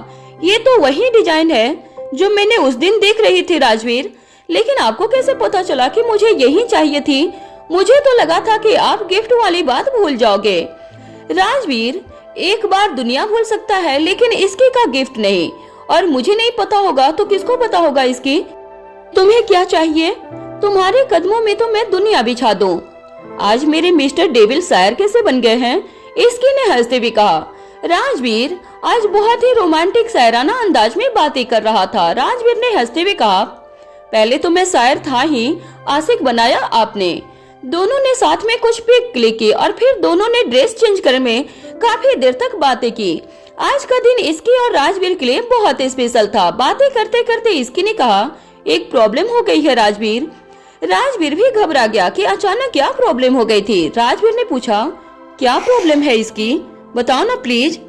ये तो वही डिजाइन है जो मैंने उस दिन देख रही थी राजवीर, लेकिन आपको कैसे पता चला कि मुझे यही चाहिए थी? मुझे तो लगा था कि आप गिफ्ट वाली बात भूल जाओगे। राजवीर, एक बार दुनिया भूल सकता है लेकिन इसकी का गिफ्ट नहीं, और मुझे नहीं पता होगा तो किसको पता होगा इसकी? तुम्हें क्या चाहिए? तुम्हारे कदमों में तो मैं दुनिया बिछा दूं। आज मेरे मिस्टर डेविल शायर कैसे बन गए हैं? इसकी ने हंसते हुए कहा। राजवीर आज बहुत ही रोमांटिक शायराना अंदाज में बातें कर रहा था। राजवीर ने हंसते हुए कहा, पहले तो मैं शायर था ही, आशिक बनाया आपने। दोनों ने साथ में कुछ पिक क्लिक की और फिर दोनों ने ड्रेस चेंज करने में काफी देर तक बातें की। आज का दिन इसकी और राजवीर के लिए बहुत स्पेशल था। बातें करते करते इसकी ने कहा, एक प्रॉब्लम हो गई है राजवीर। राजवीर भी घबरा गया कि अचानक क्या प्रॉब्लम हो गई थी। राजवीर ने पूछा, क्या प्रॉब्लम है इसकी? बताओ ना प्लीज।